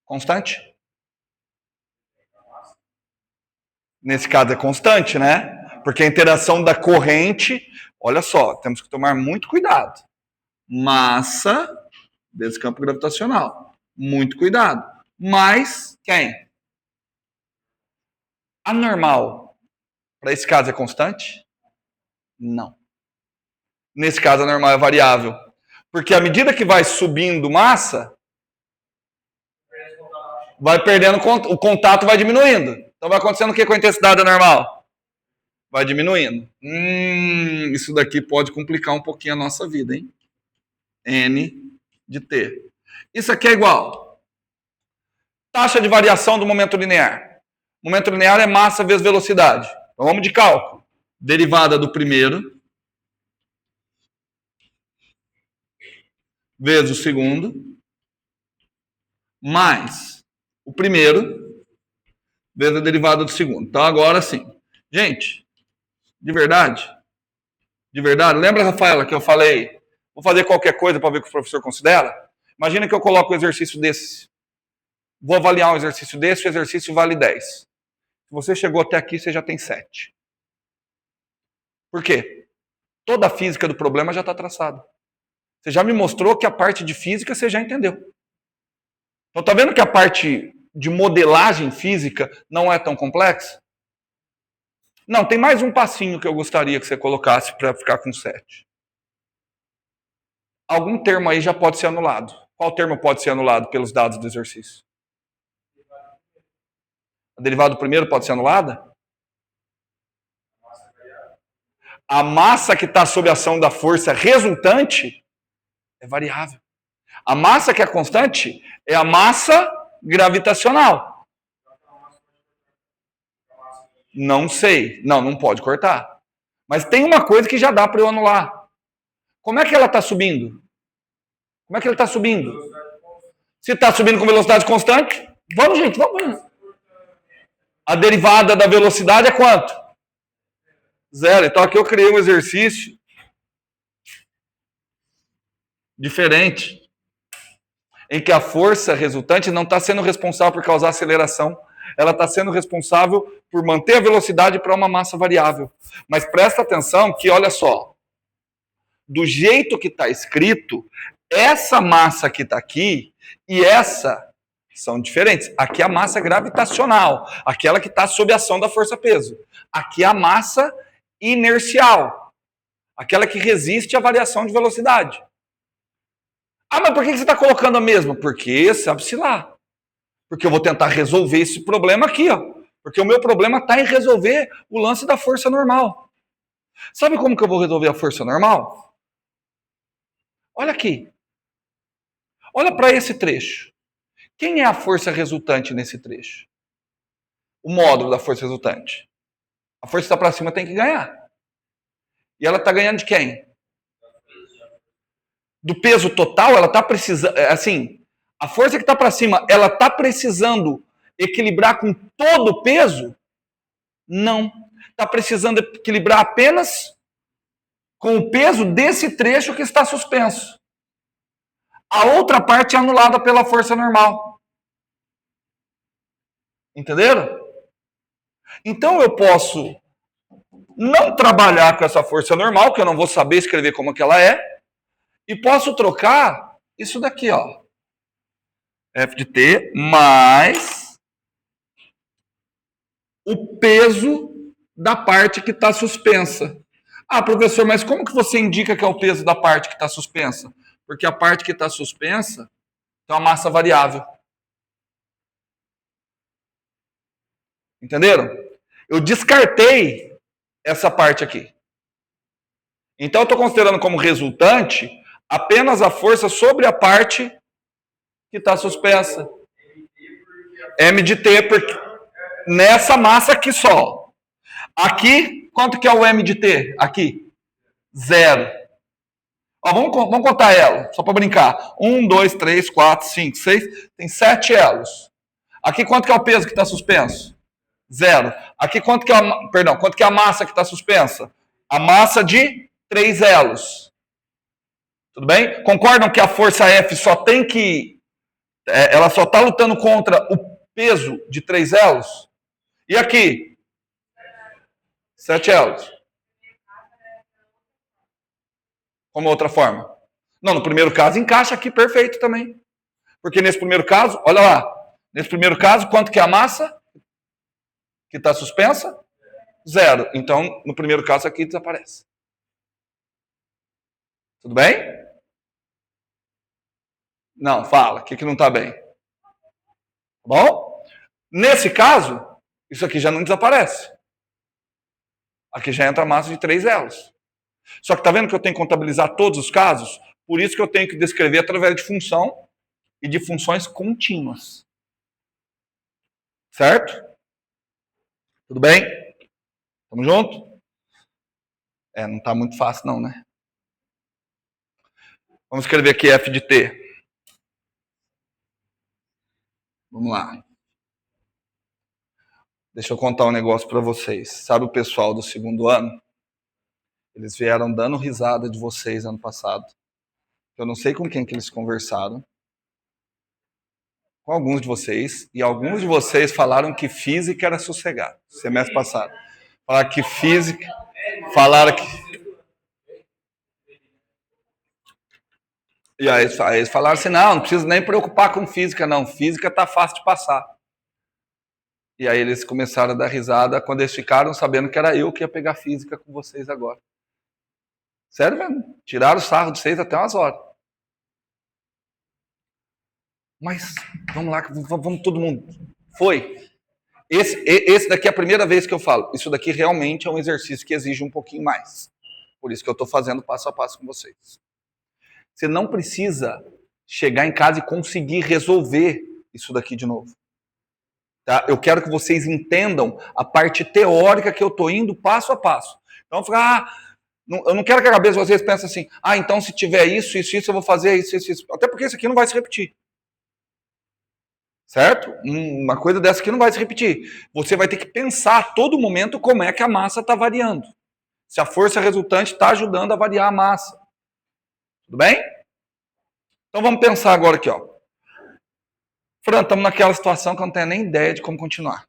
A: Constante? Nesse caso é constante, né? Porque a interação da corrente, olha só, temos que tomar muito cuidado. Massa vezes campo gravitacional. Muito cuidado. Mais quem? A normal, para esse caso, é constante? Não. Nesse caso, a normal é variável. Porque à medida que vai subindo massa, vai perdendo, o contato vai diminuindo. Então vai acontecendo o que com a intensidade normal? Vai diminuindo. Isso daqui pode complicar um pouquinho a nossa vida, hein? N de T. Isso aqui é igual. Taxa de variação do momento linear. Momento linear é massa vezes velocidade. Então vamos de cálculo. derivada do primeiro vezes o segundo, mais o primeiro vezes a derivada do segundo. Então, agora sim. Gente, de verdade, lembra, Rafaela, que eu falei, vou fazer qualquer coisa para ver o que o professor considera? Imagina que eu coloco um exercício desse. Vou avaliar um exercício desse, o exercício vale 10. Se você chegou até aqui, você já tem 7. Por quê? Toda a física do problema já está traçada. Você já me mostrou que a parte de física você já entendeu. Então, tá vendo que a parte de modelagem física não é tão complexa? Não, tem mais um passinho que eu gostaria que você colocasse para ficar com 7. Algum termo aí já pode ser anulado. Qual termo pode ser anulado pelos dados do exercício? A derivada do primeiro pode ser anulada? A massa que está sob a ação da força resultante é variável. A massa que é constante é a massa gravitacional. Não sei. Não pode cortar. Mas tem uma coisa que já dá para eu anular. Como é que ela está subindo? Como é que ela está subindo? Se está subindo com velocidade constante, vamos, gente, vamos. A derivada da velocidade é quanto? 0. Então aqui eu criei um exercício diferente, em que a força resultante não está sendo responsável por causar aceleração, ela está sendo responsável por manter a velocidade para uma massa variável. Mas presta atenção que, olha só, do jeito que está escrito, essa massa que está aqui e essa são diferentes. Aqui é a massa gravitacional, aquela que está sob a ação da força-peso. Aqui é a massa inercial, aquela que resiste à variação de velocidade. Ah, mas por que você está colocando a mesma? Porque sabe-se lá. Porque eu vou tentar resolver esse problema aqui, ó. Porque o meu problema está em resolver o lance da força normal. Sabe como que eu vou resolver a força normal? Olha aqui. Olha para esse trecho. Quem é a força resultante nesse trecho? O módulo da força resultante. A força que está para cima tem que ganhar. E ela está ganhando de quem? Do peso total, ela está precisando... Assim, a força que está para cima, ela está precisando equilibrar com todo o peso? Não. Está precisando equilibrar apenas com o peso desse trecho que está suspenso. A outra parte é anulada pela força normal. Entenderam? Então eu posso não trabalhar com essa força normal, que eu não vou saber escrever como que ela é, e posso trocar isso daqui, ó. F de T mais o peso da parte que está suspensa. Ah, professor, mas como que você indica que é o peso da parte que está suspensa? Porque a parte que está suspensa tem uma massa variável. Entenderam? Eu descartei essa parte aqui. Então eu estou considerando como resultante apenas a força sobre a parte que está suspensa. M de T, porque nessa massa aqui só. Aqui, quanto que é o M de T? Aqui, 0. Ó, vamos contar ela, só para brincar. 1, 2, 3, 4, 5, 6. Tem 7 elos. Aqui, quanto que é o peso que está suspenso? 0. Aqui, quanto que é a massa que está suspensa? A massa de 3 elos. Tudo bem? Concordam que a força F só tem que... ela só está lutando contra o peso de 3 elos? E aqui? 7 elos. Como outra forma? Não, no primeiro caso encaixa aqui perfeito também. Porque nesse primeiro caso, olha lá. Nesse primeiro caso, quanto que é a massa que está suspensa? 0. Então, no primeiro caso aqui desaparece. Tudo bem? Não, fala. O que não está bem? Bom? Nesse caso, isso aqui já não desaparece. Aqui já entra a massa de 3 elos. Só que está vendo que eu tenho que contabilizar todos os casos? Por isso que eu tenho que descrever através de função e de funções contínuas. Certo? Tudo bem? Tamo junto? Não está muito fácil não, né? Vamos escrever aqui f de t. Vamos lá. Deixa eu contar um negócio para vocês. Sabe o pessoal do segundo ano? Eles vieram dando risada de vocês ano passado. Eu não sei com quem que eles conversaram. Com alguns de vocês. E alguns de vocês falaram que física era sossegado. Semestre passado. Falaram que física... Falaram que... E aí eles falaram assim, não precisa nem preocupar com física, não. Física tá fácil de passar. E aí eles começaram a dar risada quando eles ficaram sabendo que era eu que ia pegar física com vocês agora. Sério mesmo. Tiraram o sarro de vocês até umas horas. Mas, vamos lá, vamos todo mundo. Foi. Esse daqui é a primeira vez que eu falo. Isso daqui realmente é um exercício que exige um pouquinho mais. Por isso que eu estou fazendo passo a passo com vocês. Você não precisa chegar em casa e conseguir resolver isso daqui de novo. Tá? Eu quero que vocês entendam a parte teórica que eu estou indo passo a passo. Então, eu não quero que a cabeça de vocês pense assim, então se tiver isso, eu vou fazer isso. Até porque isso aqui não vai se repetir. Certo? Uma coisa dessa aqui não vai se repetir. Você vai ter que pensar a todo momento como é que a massa está variando. Se a força resultante está ajudando a variar a massa. Tudo bem? Então vamos pensar agora aqui, ó. Fran, estamos naquela situação que eu não tenho nem ideia de como continuar.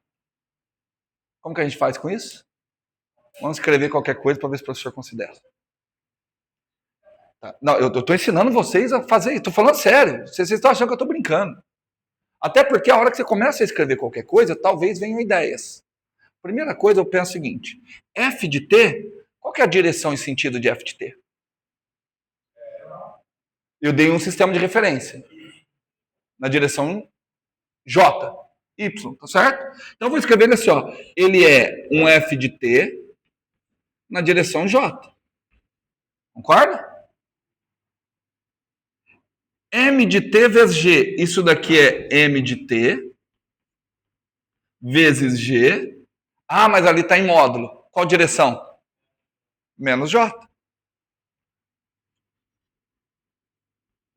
A: Como que a gente faz com isso? Vamos escrever qualquer coisa para ver se o professor considera. Tá. Não, eu estou ensinando vocês a fazer isso. Estou falando sério. Vocês estão achando que eu estou brincando. Até porque a hora que você começa a escrever qualquer coisa, talvez venham ideias. Primeira coisa, eu penso o seguinte. F de t, qual que é a direção e sentido de F de t? Eu dei um sistema de referência. Na direção J, Y, tá certo? Então eu vou escrever ele assim, ó. Ele é um F de t na direção J. Concorda? M de t vezes G. Isso daqui é M de t vezes G. Mas ali está em módulo. Qual direção? Menos J.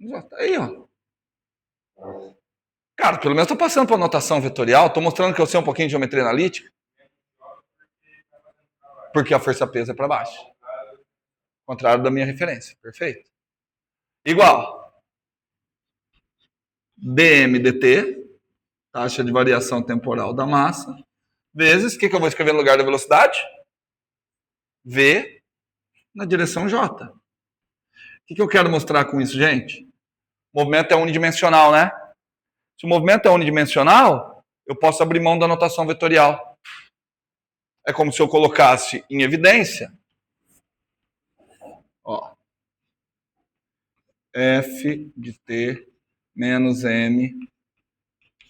A: J. Aí, ó. Cara, pelo menos estou passando para notação vetorial. Estou mostrando que eu sei um pouquinho de geometria analítica. Porque a força-peso é para baixo. Contrário da minha referência. Perfeito. Igual. dm dt, taxa de variação temporal da massa, vezes, o que eu vou escrever no lugar da velocidade? V na direção J. O que eu quero mostrar com isso, gente? O movimento é unidimensional, né? Se o movimento é unidimensional, eu posso abrir mão da notação vetorial. É como se eu colocasse em evidência, ó, F de t menos m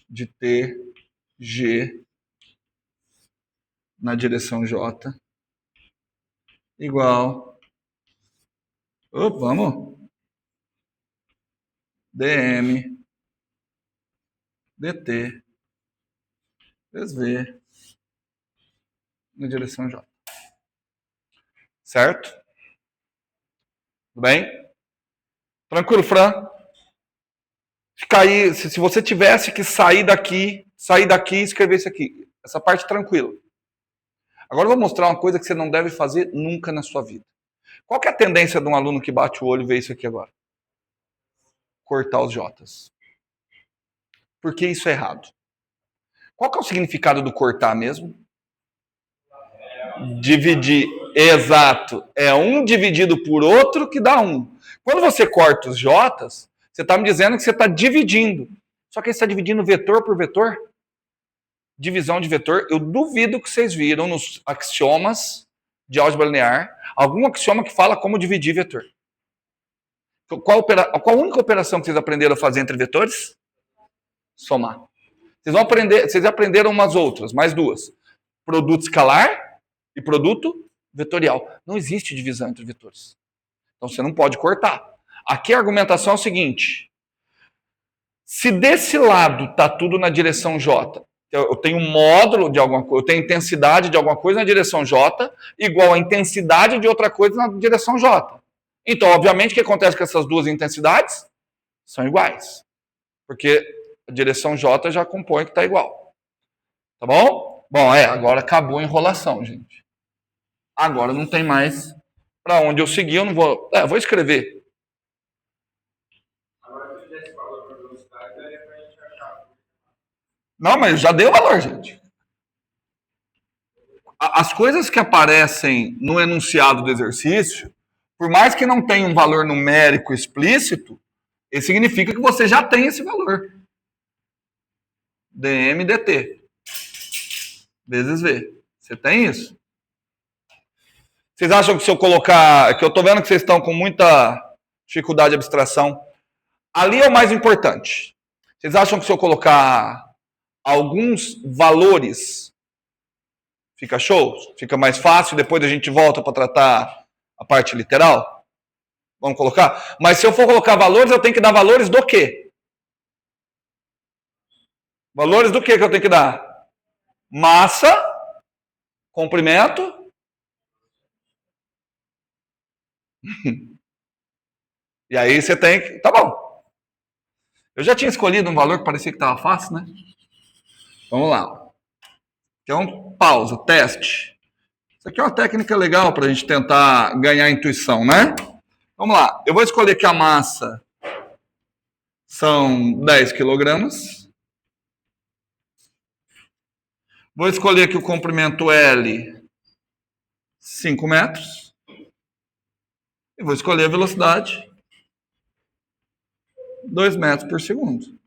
A: de t g na direção J igual, vamos, dm dt vezes v na direção J. Certo? Tudo bem? Tranquilo, Fran? Se você tivesse que sair daqui e escrever isso aqui. Essa parte tranquila. Agora eu vou mostrar uma coisa que você não deve fazer nunca na sua vida. Qual que é a tendência de um aluno que bate o olho e vê isso aqui agora? Cortar os J's. Por que isso é errado? Qual que é o significado do cortar mesmo? Dividir. Exato. É um dividido por outro que dá um. Quando você corta os J's, você está me dizendo que você está dividindo. Só que você está dividindo vetor por vetor. Divisão de vetor. Eu duvido que vocês viram nos axiomas de álgebra linear algum axioma que fala como dividir vetor. Qual a única operação que vocês aprenderam a fazer entre vetores? Somar. Vocês aprenderam umas outras, mais duas. Produto escalar e produto vetorial. Não existe divisão entre vetores. Então você não pode cortar. Aqui a argumentação é o seguinte. Se desse lado está tudo na direção J, Eu tenho um módulo de alguma coisa, eu tenho intensidade de alguma coisa na direção J, igual a intensidade de outra coisa na direção J. Então, obviamente, o que acontece com essas duas intensidades? São iguais. Porque a direção J já compõe que está igual. Tá bom? Bom, agora acabou a enrolação, gente. Agora não tem mais para onde eu seguir, eu não vou... vou escrever.
B: Agora, se eu fizesse valor para velocidade, daria para a gente achar.
A: Não, mas já deu valor, gente. As coisas que aparecem no enunciado do exercício, por mais que não tenha um valor numérico explícito, isso significa que você já tem esse valor. dm dt vezes v. Você tem isso? Vocês acham que se eu colocar... Que eu estou vendo que vocês estão com muita dificuldade de abstração. Ali é o mais importante. Vocês acham que se eu colocar alguns valores, fica show? Fica mais fácil, depois a gente volta para tratar a parte literal? Vamos colocar? Mas se eu for colocar valores, eu tenho que dar valores do quê? Valores do quê que eu tenho que dar? Massa, comprimento. E aí você tem que... Tá bom. Eu já tinha escolhido um valor que parecia que estava fácil, né? Vamos lá. Então, pausa, teste. Isso aqui é uma técnica legal para a gente tentar ganhar intuição, né? Vamos lá. Eu vou escolher que a massa são 10 quilogramas. Vou escolher que o comprimento L, 5 metros. E vou escolher a velocidade, 2 metros por segundo.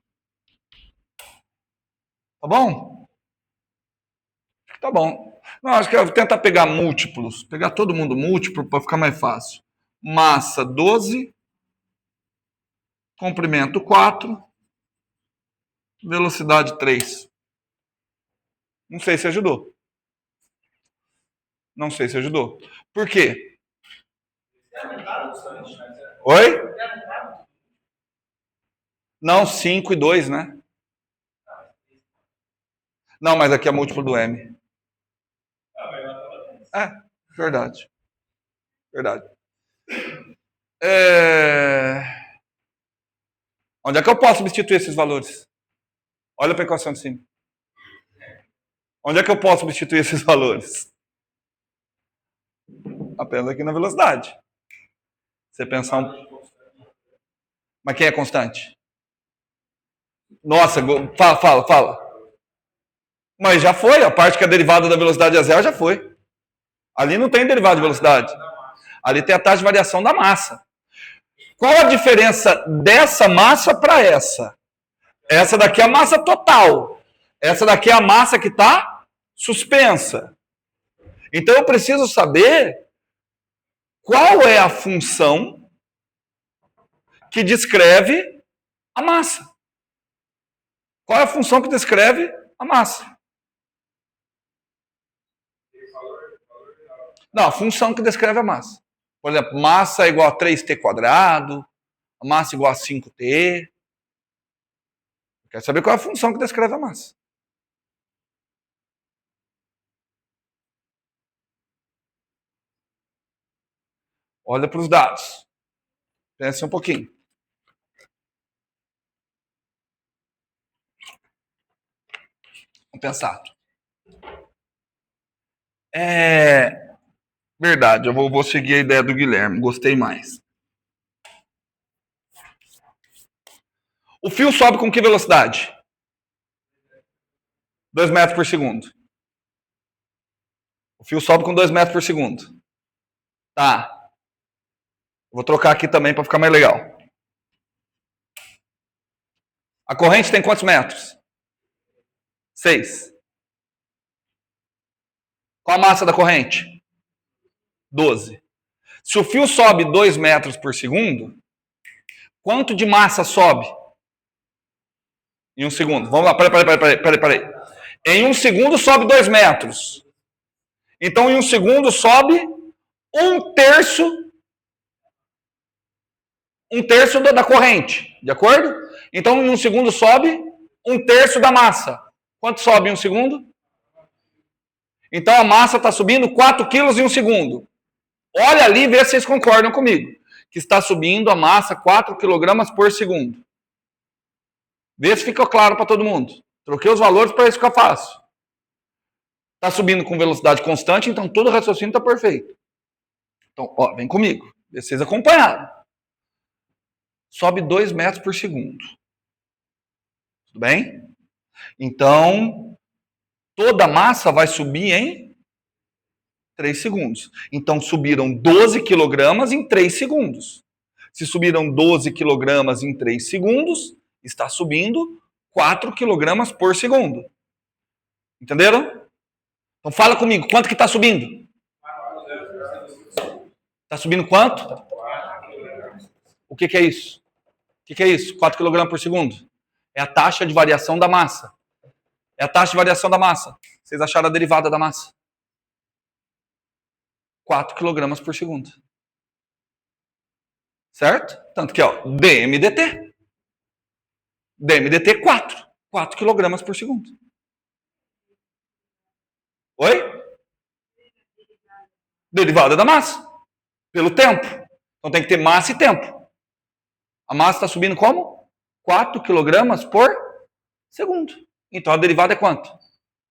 A: Tá bom? Tá bom. Não, acho que eu vou tentar pegar múltiplos. Pegar todo mundo múltiplo para ficar mais fácil. Massa 12. Comprimento 4. Velocidade 3. Não sei se ajudou. Não sei se ajudou. Por quê? Oi? Não, 5 e 2, né? Não, mas aqui é múltiplo do M. Verdade. Verdade. Onde é que eu posso substituir esses valores? Olha para a equação de cima. Onde é que eu posso substituir esses valores? Apenas aqui na velocidade. Você pensar Mas quem é constante? Nossa, fala. Mas já foi, a parte que é derivada da velocidade é zero já foi. Ali não tem derivada de velocidade. Ali tem a taxa de variação da massa. Qual a diferença dessa massa para essa? Essa daqui é a massa total. Essa daqui é a massa que está suspensa. Então eu preciso saber qual é a função que descreve a massa. Qual é a função que descreve a massa? Não, a função que descreve a massa. Por exemplo, massa é igual a 3t quadrado, a massa é igual a 5t. Eu quero saber qual é a função que descreve a massa. Olha para os dados. Pense um pouquinho. Vamos pensar. Verdade, eu vou seguir a ideia do Guilherme. Gostei mais. O fio sobe com que velocidade? 2 metros por segundo. O fio sobe com 2 metros por segundo. Tá. Vou trocar aqui também para ficar mais legal. A corrente tem quantos metros? 6. Qual a massa da corrente? 12. Se o fio sobe 2 metros por segundo, quanto de massa sobe? Em um segundo. Vamos lá, peraí. Em um segundo sobe 2 metros. Então, em um segundo sobe 1/3 da corrente. De acordo? Então, em um segundo sobe 1/3 da massa. Quanto sobe em um segundo? Então a massa está subindo 4 quilos em um segundo. Olha ali e vê se vocês concordam comigo. Que está subindo a massa 4 quilogramas por segundo. Vê se fica claro para todo mundo. Troquei os valores para isso ficar fácil. Está subindo com velocidade constante, então todo o raciocínio está perfeito. Então, ó, vem comigo. Vê se vocês acompanharam. Sobe 2 metros por segundo. Tudo bem? Então, toda a massa vai subir em 3 segundos. Então, subiram 12 quilogramas em 3 segundos. Se subiram 12 quilogramas em 3 segundos, está subindo 4 quilogramas por segundo. Entenderam? Então, fala comigo. Quanto que está subindo? Está subindo quanto? O que é isso? O que é isso? 4 kg por segundo? É a taxa de variação da massa. É a taxa de variação da massa. Vocês acharam a derivada da massa? 4 kg por segundo. Certo? Tanto que, ó, dmdt. dmdt 4. 4 kg por segundo. Oi? Derivada da massa. Pelo tempo. Então tem que ter massa e tempo. A massa está subindo como? 4 kg por segundo. Então a derivada é quanto?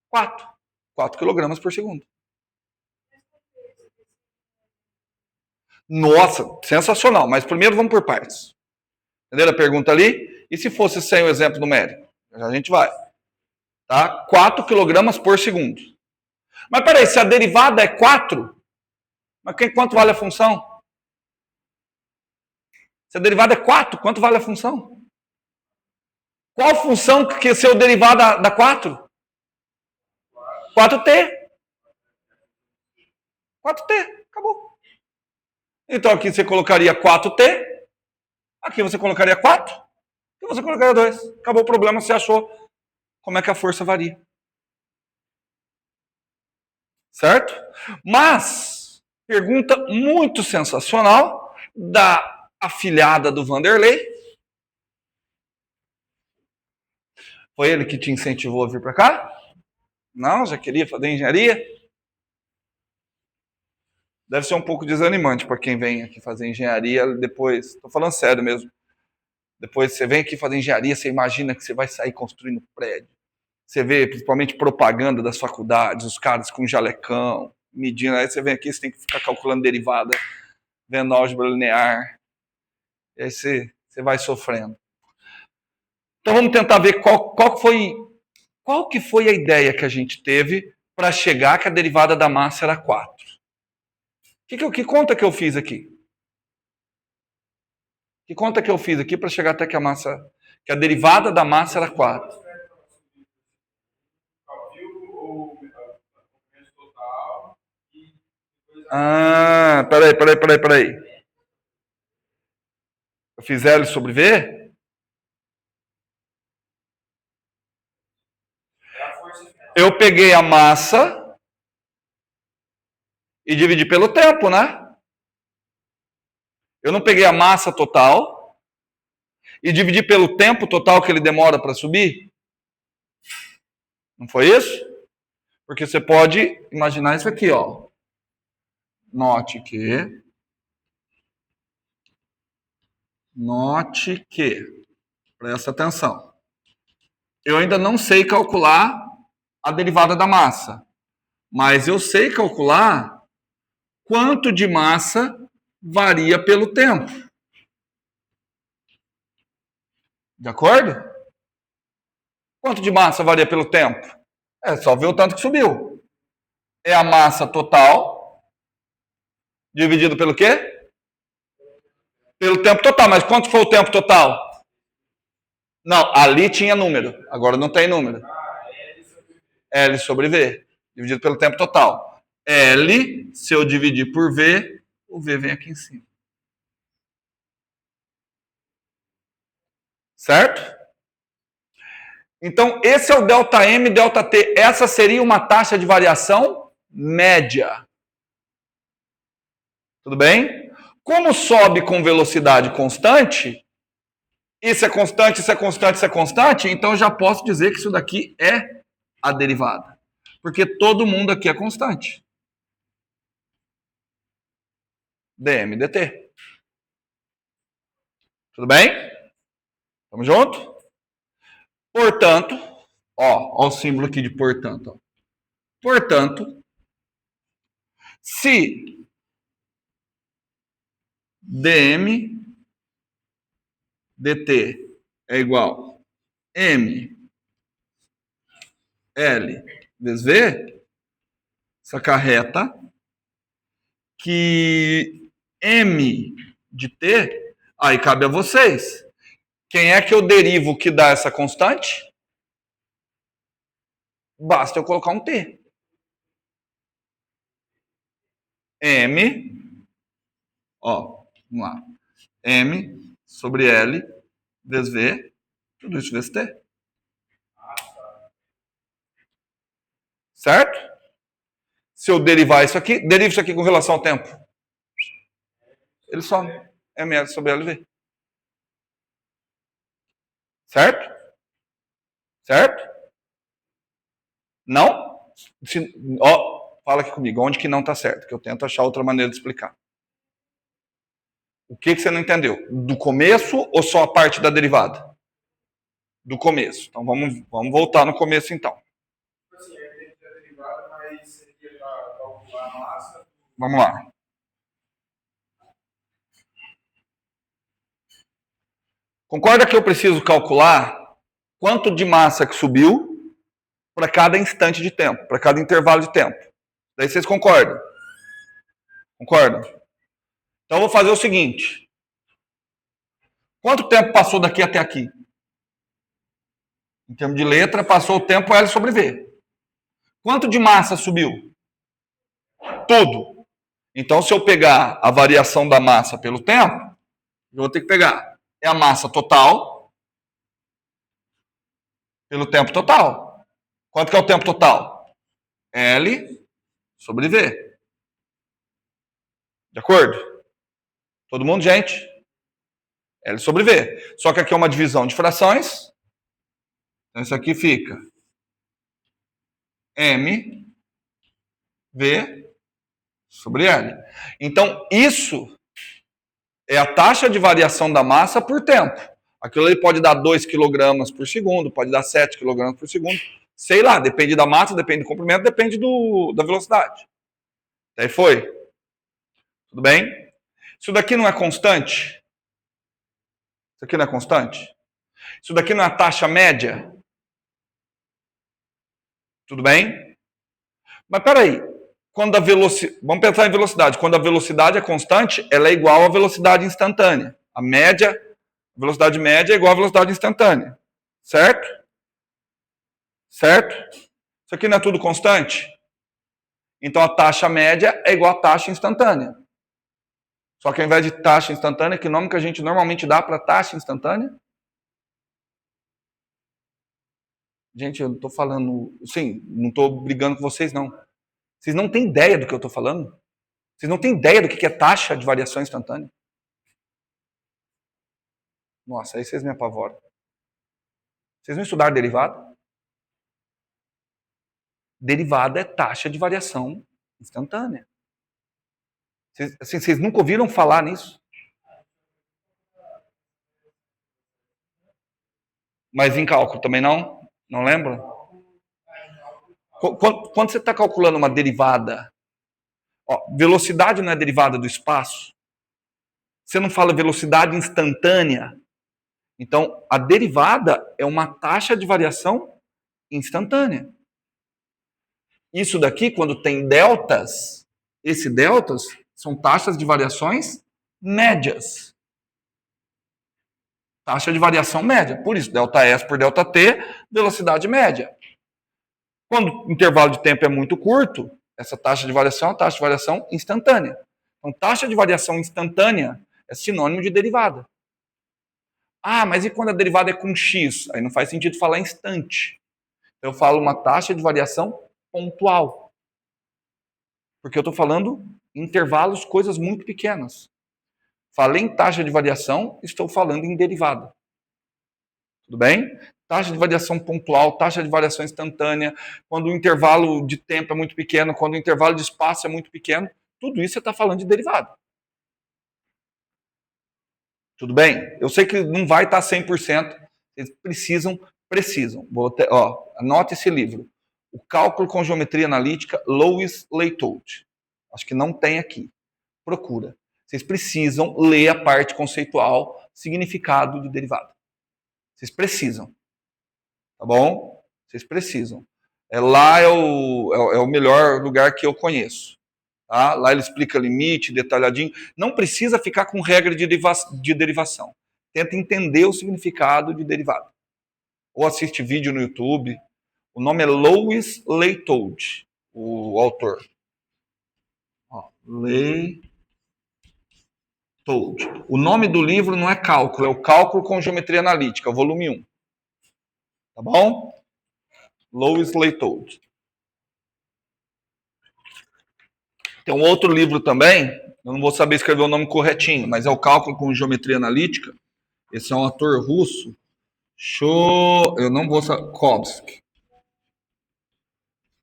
A: 4. 4 kg por segundo. Nossa, sensacional. Mas primeiro vamos por partes. Entenderam a pergunta ali? E se fosse sem o exemplo numérico? A gente vai. Tá? 4 kg por segundo. Mas peraí, se a derivada é 4, mas quanto vale a função? Se a derivada é 4, quanto vale a função? Qual função que seu derivado dá 4? 4t. 4t. Acabou. Então aqui você colocaria 4t. Aqui você colocaria 4. E você colocaria 2. Acabou o problema, você achou como é que a força varia. Certo? Mas, pergunta muito sensacional da afilhada do Vanderlei. Foi ele que te incentivou a vir para cá? Não, já queria fazer engenharia? Deve ser um pouco desanimante para quem vem aqui fazer engenharia depois. Estou falando sério mesmo. Depois você vem aqui fazer engenharia, você imagina que você vai sair construindo prédio. Você vê principalmente propaganda das faculdades, os caras com jalecão, medindo. Aí você vem aqui, você tem que ficar calculando derivada, vendo álgebra linear. E aí você vai sofrendo. Então vamos tentar ver qual que foi a ideia que a gente teve para chegar que a derivada da massa era 4. Que conta que eu fiz aqui? Que conta que eu fiz aqui para chegar até que a derivada da massa era 4? Ah, peraí. Eu fiz L sobre V? Eu peguei a massa e dividi pelo tempo, né? Eu não peguei a massa total e dividi pelo tempo total que ele demora para subir? Não foi isso? Porque você pode imaginar isso aqui, ó. Note que, presta atenção. Eu ainda não sei calcular a derivada da massa, mas eu sei calcular quanto de massa varia pelo tempo. De acordo? Quanto de massa varia pelo tempo? É só ver o tanto que subiu. É a massa total dividido pelo quê? Pelo tempo total. Mas quanto foi o tempo total? Não, ali tinha número. Agora não tem número. L sobre V. Dividido pelo tempo total. L, se eu dividir por V, o V vem aqui em cima. Certo? Então, esse é o ΔM, ΔT. Essa seria uma taxa de variação média. Tudo bem? Como sobe com velocidade constante, isso é constante, isso é constante, isso é constante, então eu já posso dizer que isso daqui é a derivada? Porque todo mundo aqui é constante. dm dt. Tudo bem? Tamo junto? Portanto, ó o símbolo aqui de portanto. Ó. Portanto, se dm dt é igual m L vezes V, isso acarreta que M de T, aí cabe a vocês. Quem é que eu derivo que dá essa constante? Basta eu colocar um T. M, ó, vamos lá. M sobre L vezes V, tudo isso vezes T. Certo? Se eu derivar isso aqui, derivo isso aqui com relação ao tempo. Ele some. ml sobre LV. Certo? Certo? Não? Fala aqui comigo, onde que não está certo, que eu tento achar outra maneira de explicar. O que você não entendeu? Do começo ou só a parte da derivada? Do começo. Então vamos voltar no começo então.
B: Assim, é evidente da derivada, mas seria para calcular a massa.
A: Vamos lá. Concorda que eu preciso calcular quanto de massa que subiu para cada instante de tempo, para cada intervalo de tempo. Daí vocês concordam? Concordam? Então eu vou fazer o seguinte. Quanto tempo passou daqui até aqui? Em termos de letra, passou o tempo L sobre V. Quanto de massa subiu? Tudo. Então, se eu pegar a variação da massa pelo tempo, eu vou ter que pegar a massa total pelo tempo total. Quanto que é o tempo total? L sobre V. De acordo? Todo mundo, gente? L sobre V. Só que aqui é uma divisão de frações. Então, isso aqui fica M V sobre L. Então, isso é a taxa de variação da massa por tempo. Aquilo ali pode dar 2 kg por segundo, pode dar 7 kg por segundo. Sei lá, depende da massa, depende do comprimento, depende da velocidade. Aí foi. Tudo bem? Isso daqui não é constante? Isso aqui não é constante? Isso daqui não é a taxa média? Tudo bem? Mas peraí. Vamos pensar em velocidade. Quando a velocidade é constante, ela é igual à velocidade instantânea. A velocidade média é igual à velocidade instantânea. Certo? Certo? Isso aqui não é tudo constante? Então a taxa média é igual à taxa instantânea. Só que ao invés de taxa instantânea, que nome que a gente normalmente dá para taxa instantânea? Gente, eu não estou falando... Sim, não estou brigando com vocês, não. Vocês não têm ideia do que eu estou falando? Vocês não têm ideia do que é taxa de variação instantânea? Nossa, aí vocês me apavoram. Vocês não estudaram derivada? Derivada é taxa de variação instantânea. Vocês nunca ouviram falar nisso? Mas em cálculo também não? Não lembra? Quando você está calculando uma derivada, velocidade não é derivada do espaço? Você não fala velocidade instantânea? Então, a derivada é uma taxa de variação instantânea. Isso daqui, quando tem deltas, esses deltas são taxas de variações médias. Taxa de variação média. Por isso, delta S por delta T, velocidade média. Quando o intervalo de tempo é muito curto, essa taxa de variação é uma taxa de variação instantânea. Então, taxa de variação instantânea é sinônimo de derivada. Ah, mas e quando a derivada é com x? Aí não faz sentido falar instante. Eu falo uma taxa de variação pontual. Porque eu estou falando em intervalos, coisas muito pequenas. Falei em taxa de variação, estou falando em derivada. Tudo bem? taxa de variação pontual, taxa de variação instantânea, quando o intervalo de tempo é muito pequeno, quando o intervalo de espaço é muito pequeno, tudo isso você está falando de derivada. Tudo bem? Eu sei que não vai estar 100%, eles precisam. Anote esse livro. O Cálculo com Geometria Analítica, Lois Leitold. Acho que não tem aqui. Procura. Vocês precisam ler a parte conceitual, significado de derivada. Vocês precisam. Tá bom? Vocês precisam. Lá é o melhor lugar que eu conheço. Tá? Lá ele explica limite, detalhadinho. Não precisa ficar com regra de derivação. Tenta entender o significado de derivada. Ou assiste vídeo no YouTube. O nome é Lois Leitold, o autor. Leitold. O nome do livro não é Cálculo, é o Cálculo com Geometria Analítica, volume 1. Tá bom? Lois Leitold. Tem um outro livro também, eu não vou saber escrever o nome corretinho, mas é o Cálculo com Geometria Analítica. Esse é um autor russo. Eu não vou saber. Kovsky.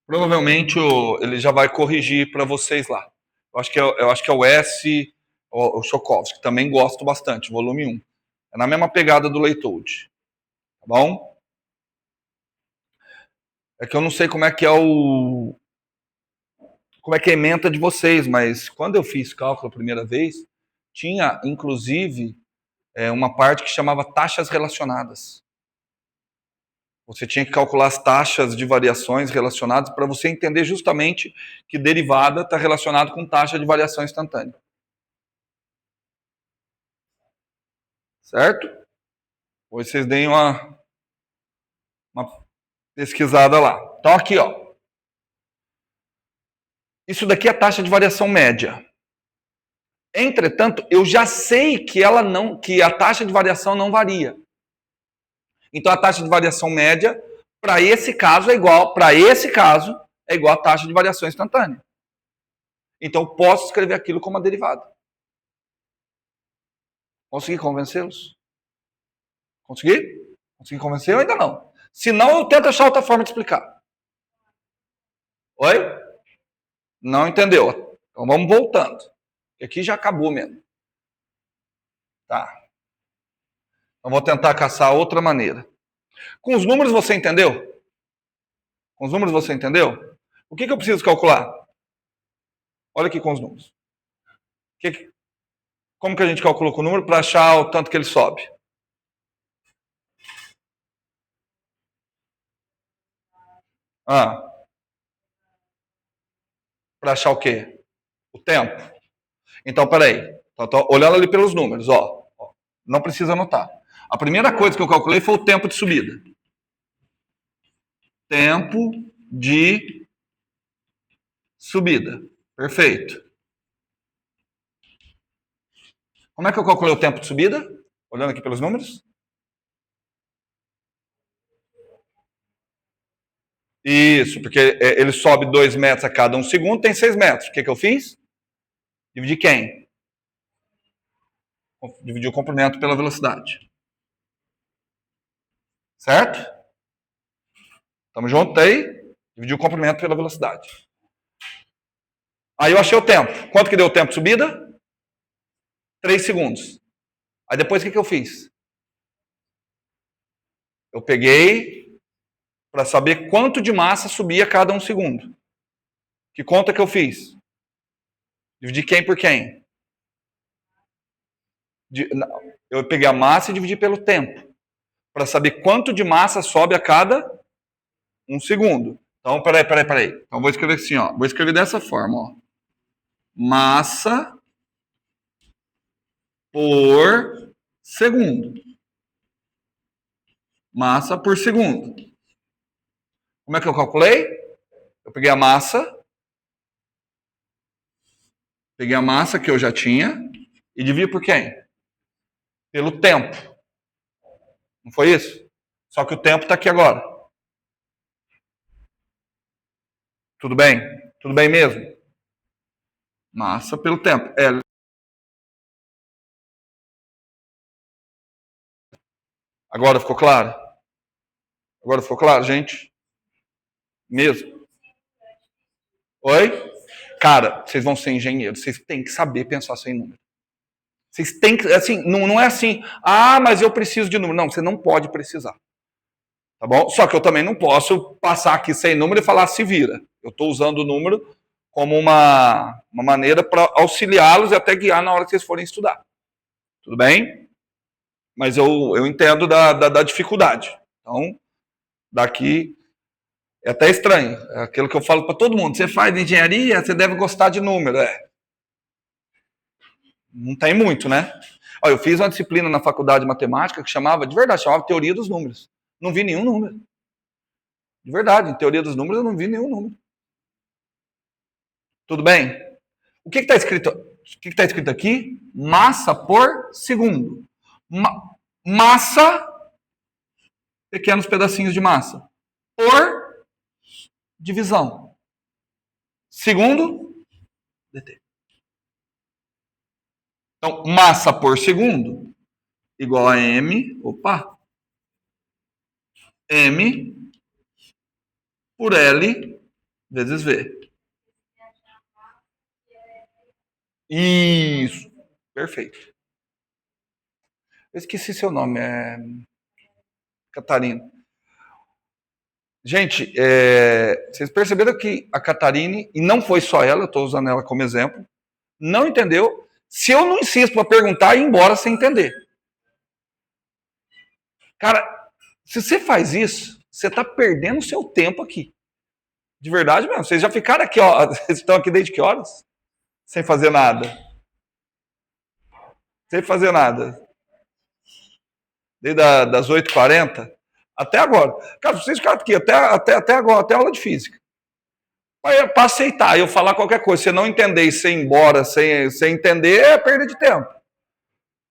A: Provavelmente ele já vai corrigir para vocês lá. Eu acho que é o S. O Chokovsky. Também gosto bastante, volume 1. É na mesma pegada do Leitold. Tá bom? É que eu não sei como é que é como é que é a ementa de vocês, mas quando eu fiz cálculo a primeira vez, tinha, inclusive, uma parte que chamava taxas relacionadas. Você tinha que calcular as taxas de variações relacionadas para você entender justamente que derivada está relacionada com taxa de variação instantânea. Certo? Depois vocês deem uma pesquisada lá. Então aqui, ó. Isso daqui é a taxa de variação média. Entretanto, eu já sei que a taxa de variação não varia. Então a taxa de variação média para esse caso é igual à taxa de variação instantânea. Então eu posso escrever aquilo como uma derivada. Consegui convencê-los? Consegui? Consegui convencer ou ainda não? Se não, eu tento achar outra forma de explicar. Oi? Não entendeu? Então vamos voltando. Aqui já acabou mesmo. Tá. Então vou tentar caçar outra maneira. Com os números você entendeu? Com os números você entendeu? O que eu preciso calcular? Olha aqui com os números. Como que a gente calcula com o número para achar o tanto que ele sobe? Para achar o quê? O tempo. Então, peraí. Tô olhando ali pelos números, ó. Não precisa anotar. A primeira coisa que eu calculei foi o tempo de subida. Tempo de subida. Perfeito. Como é que eu calculei o tempo de subida? Olhando aqui pelos números. Isso, porque ele sobe 2 metros a cada 1 segundo, tem 6 metros. O que eu fiz? Dividi quem? Dividi o comprimento pela velocidade. Certo? Tamo junto aí? Dividi o comprimento pela velocidade. Aí eu achei o tempo. Quanto que deu o tempo de subida? 3 segundos. Aí depois o que eu fiz? Eu peguei para saber quanto de massa subia a cada 1 segundo. Que conta que eu fiz? Dividi quem por quem? Eu peguei a massa e dividi pelo tempo. Para saber quanto de massa sobe a cada 1 segundo. Então, peraí. Então, vou escrever assim, ó. Vou escrever dessa forma, ó. Massa por segundo. Massa por segundo. Como é que eu calculei? Eu peguei a massa que eu já tinha e dividi por quem? Pelo tempo. Não foi isso? Só que o tempo está aqui agora. Tudo bem? Tudo bem mesmo? Massa pelo tempo. Agora ficou claro? Agora ficou claro, gente? Mesmo? Oi? Cara, vocês vão ser engenheiros, vocês têm que saber pensar sem número. Vocês têm que, assim, não é assim, mas eu preciso de número. Não, você não pode precisar. Tá bom? Só que eu também não posso passar aqui sem número e falar se vira. Eu estou usando o número como uma maneira para auxiliá-los e até guiar na hora que vocês forem estudar. Tudo bem? Mas eu entendo da dificuldade. Então, daqui é até estranho. É aquilo que eu falo para todo mundo. Você faz engenharia, você deve gostar de número. Não tem muito, né? Olha, eu fiz uma disciplina na faculdade de matemática que chamava Teoria dos Números. Não vi nenhum número. De verdade, em Teoria dos Números eu não vi nenhum número. Tudo bem? O que está escrito? O que está escrito aqui? Massa por segundo. Massa, pequenos pedacinhos de massa. Por divisão. Segundo, dt. Então, massa por segundo igual a m, m por L vezes V. Isso, perfeito. Eu esqueci seu nome, Catarina. Gente, vocês perceberam que a Catarine, e não foi só ela, eu estou usando ela como exemplo, não entendeu. Se eu não insisto para perguntar, ir embora sem entender. Cara, se você faz isso, você está perdendo o seu tempo aqui. De verdade mesmo. Vocês já ficaram aqui, ó. Vocês estão aqui desde que horas? Sem fazer nada. Sem fazer nada. Desde das 8h40 até agora. Cara, vocês ficaram aqui até agora, até a aula de física. Para aceitar eu falar qualquer coisa, você não entender e você ir embora sem entender, é perda de tempo.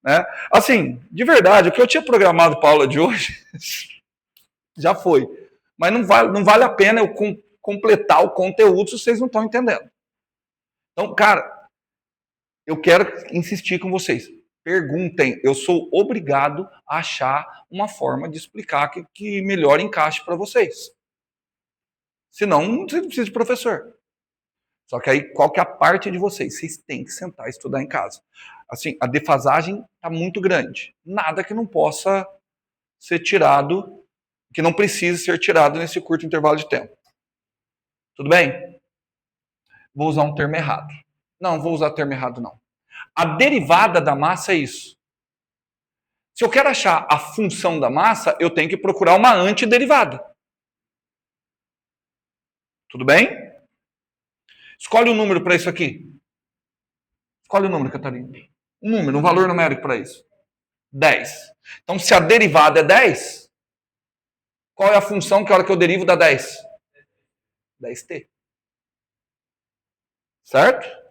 A: Né? Assim, de verdade, o que eu tinha programado para a aula de hoje já foi. Mas não vale a pena eu completar o conteúdo se vocês não estão entendendo. Então, cara, eu quero insistir com vocês. Perguntem. Eu sou obrigado a achar uma forma de explicar que melhor encaixe para vocês. Senão, você não precisa de professor. Só que aí, qual que é a parte de vocês? Vocês têm que sentar e estudar em casa. Assim, a defasagem está muito grande. Nada que não possa ser tirado, que não precise ser tirado nesse curto intervalo de tempo. Tudo bem? Vou usar um termo errado. Não, vou usar termo errado não. A derivada da massa é isso. Se eu quero achar a função da massa, eu tenho que procurar uma antiderivada. Tudo bem? Escolhe um número para isso aqui. Escolhe um número, Catarina. Um número, um valor numérico para isso. 10. Então, se a derivada é 10, qual é a função que a hora que eu derivo dá 10? 10t. Certo?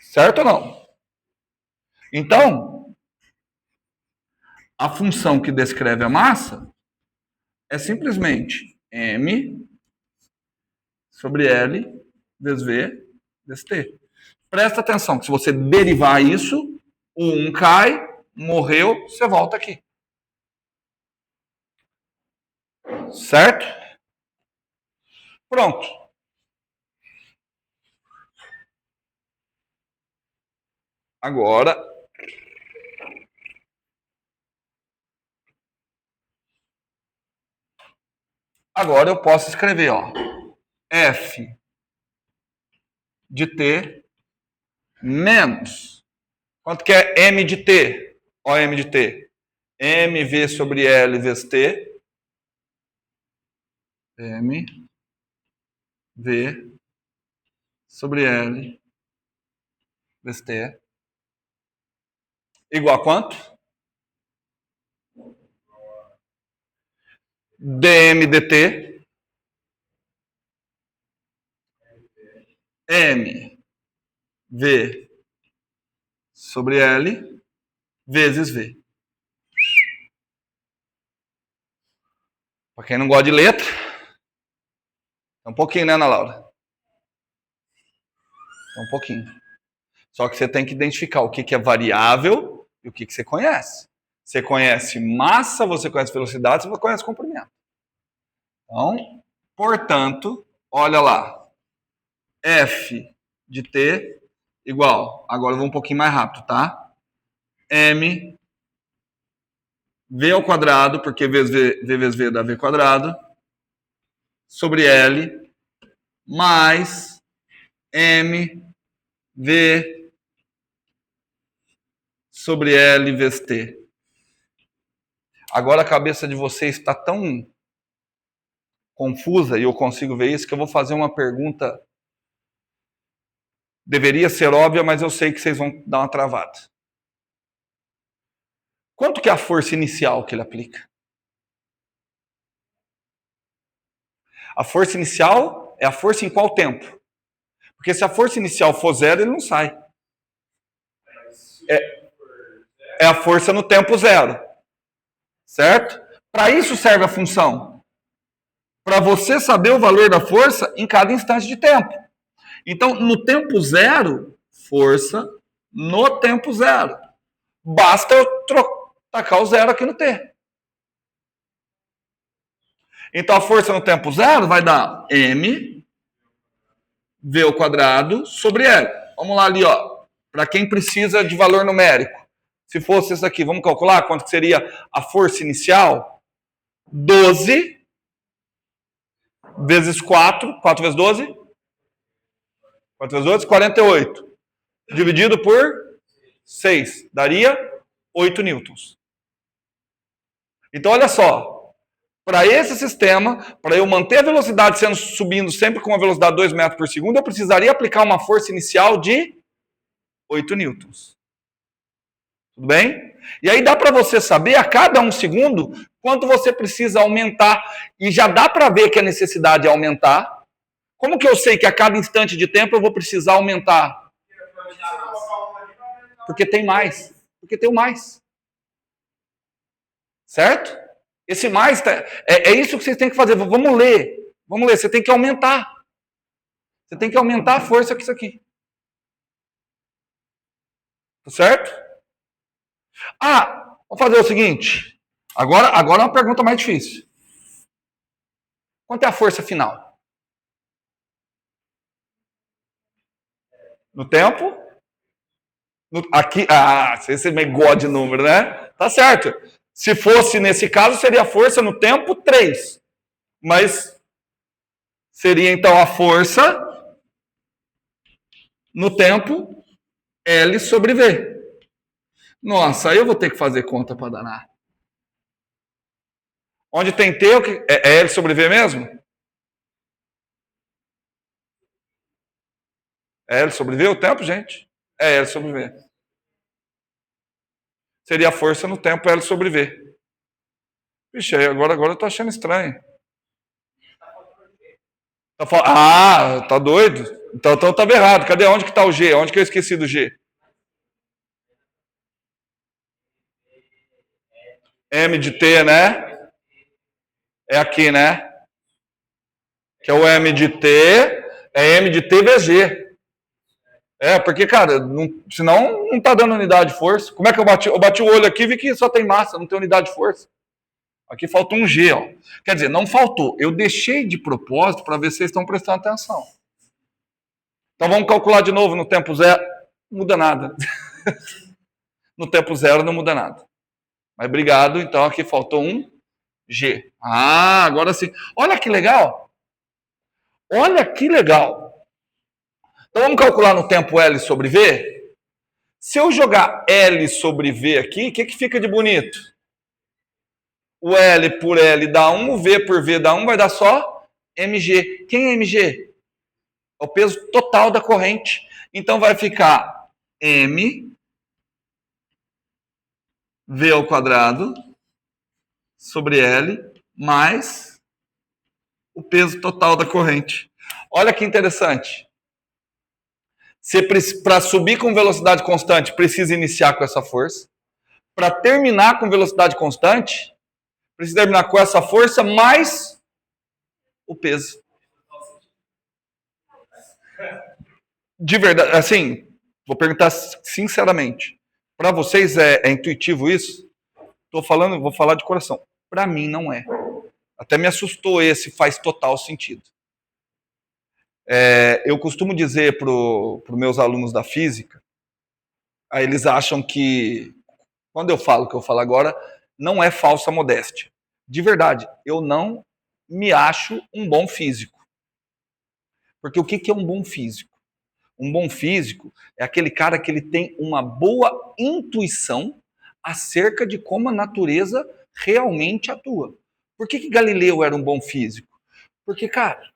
A: Certo ou não? Então, a função que descreve a massa é simplesmente m sobre L vezes V vezes T. Presta atenção que se você derivar isso, o 1 cai, morreu, você volta aqui. Certo? Pronto. Agora, eu posso escrever, ó, f de t menos, quanto que é m de t? Ó, m de t. mv sobre L vezes t. M v sobre L vezes t. Igual a quanto? dm dt. M v sobre L vezes V. Para quem não gosta de letra, é um pouquinho, né, Ana Laura? É um pouquinho. Só que você tem que identificar o que é variável e o que você conhece. Você conhece massa, você conhece velocidade, você conhece comprimento. Então, portanto, olha lá. F de T igual. Agora eu vou um pouquinho mais rápido, tá? M V ao quadrado, porque V vezes V dá V quadrado, sobre L, mais M V sobre L vezes T. Agora a cabeça de vocês está tão confusa, e eu consigo ver isso, que eu vou fazer uma pergunta. Deveria ser óbvia, mas eu sei que vocês vão dar uma travada. Quanto que é a força inicial que ele aplica? A força inicial é a força em qual tempo? Porque se a força inicial for zero, ele não sai. É a força no tempo zero. Certo? Para isso serve a função. Para você saber o valor da força em cada instante de tempo. Então, no tempo zero, força no tempo zero. Basta eu tacar o zero aqui no T. Então, a força no tempo zero vai dar M V ao quadrado sobre L. Vamos lá ali, ó. Para quem precisa de valor numérico. Se fosse isso aqui, vamos calcular quanto que seria a força inicial? 12 vezes 4. 4 vezes 12? 4 vezes 12? 48. Dividido por 6. Daria 8 newtons. Então, olha só. Para esse sistema, para eu manter a velocidade subindo sempre com uma velocidade de 2 metros por segundo, eu precisaria aplicar uma força inicial de 8 newtons. Tudo bem? E aí dá para você saber a cada 1 segundo quanto você precisa aumentar. E já dá para ver que a necessidade é aumentar. Como que eu sei que a cada instante de tempo eu vou precisar aumentar? Porque tem mais. Porque tem o mais. Certo? Esse mais, é isso que vocês têm que fazer. Vamos ler. Vamos ler. Você tem que aumentar. Você tem que aumentar a força que isso aqui. Tá certo? Ah, vamos fazer o seguinte. Agora é uma pergunta mais difícil. Quanto é a força final? No tempo? Aqui, você me gosta de número, né? Tá certo. Se fosse nesse caso, seria a força no tempo 3. Mas seria então a força no tempo L sobre V. Nossa, aí eu vou ter que fazer conta para danar. Onde tem T, é L sobre V mesmo? É L sobre V o tempo, gente? É L sobre V. Seria a força no tempo L sobre V. Vixe, agora eu tô achando estranho. Tá doido? Então estava errado. Cadê? Onde que tá o G? Onde que eu esqueci do G? M de T, né? É aqui, né? Que é o M de T. É M de T vezes G. Porque, cara, senão não tá dando unidade de força. Como é que eu bati? Eu bati o olho aqui e vi que só tem massa, não tem unidade de força. Aqui faltou um G, ó. Quer dizer, não faltou. Eu deixei de propósito para ver se vocês estão prestando atenção. Então vamos calcular de novo no tempo zero. Não muda nada. No tempo zero não muda nada. Mas obrigado, então aqui faltou um G. Agora sim. Olha que legal. Olha que legal. Então vamos calcular no tempo L sobre V? Se eu jogar L sobre V aqui, o que fica de bonito? O L por L dá 1, o V por V dá 1, vai dar só mg. Quem é mg? É o peso total da corrente. Então vai ficar m V ao quadrado sobre L mais o peso total da corrente. Olha que interessante. Para subir com velocidade constante, precisa iniciar com essa força. Para terminar com velocidade constante, precisa terminar com essa força mais o peso. De verdade, assim, vou perguntar sinceramente. Para vocês é intuitivo isso? vou falar de coração. Para mim não é. Até me assustou esse, faz total sentido. Eu costumo dizer para os meus alunos da física, aí eles acham que, quando eu falo o que eu falo agora, não é falsa modéstia. De verdade, eu não me acho um bom físico. Porque o que é um bom físico? Um bom físico é aquele cara que ele tem uma boa intuição acerca de como a natureza realmente atua. Por que Galileu era um bom físico? Porque, cara,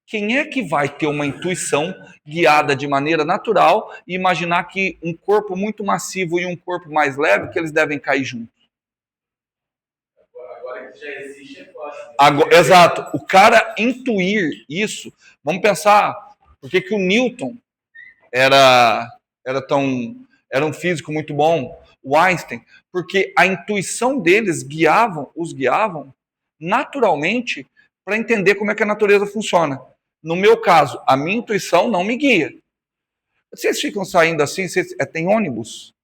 A: quem é que vai ter uma intuição guiada de maneira natural e imaginar que um corpo muito massivo e um corpo mais leve, que eles devem cair juntos?
B: Agora que já existe, é fácil.
A: Exato. O cara intuir isso, vamos pensar, por que o Newton era um físico muito bom, o Einstein, porque a intuição deles os guiavam naturalmente para entender como é que a natureza funciona. No meu caso, a minha intuição não me guia. Vocês ficam saindo assim, tem ônibus?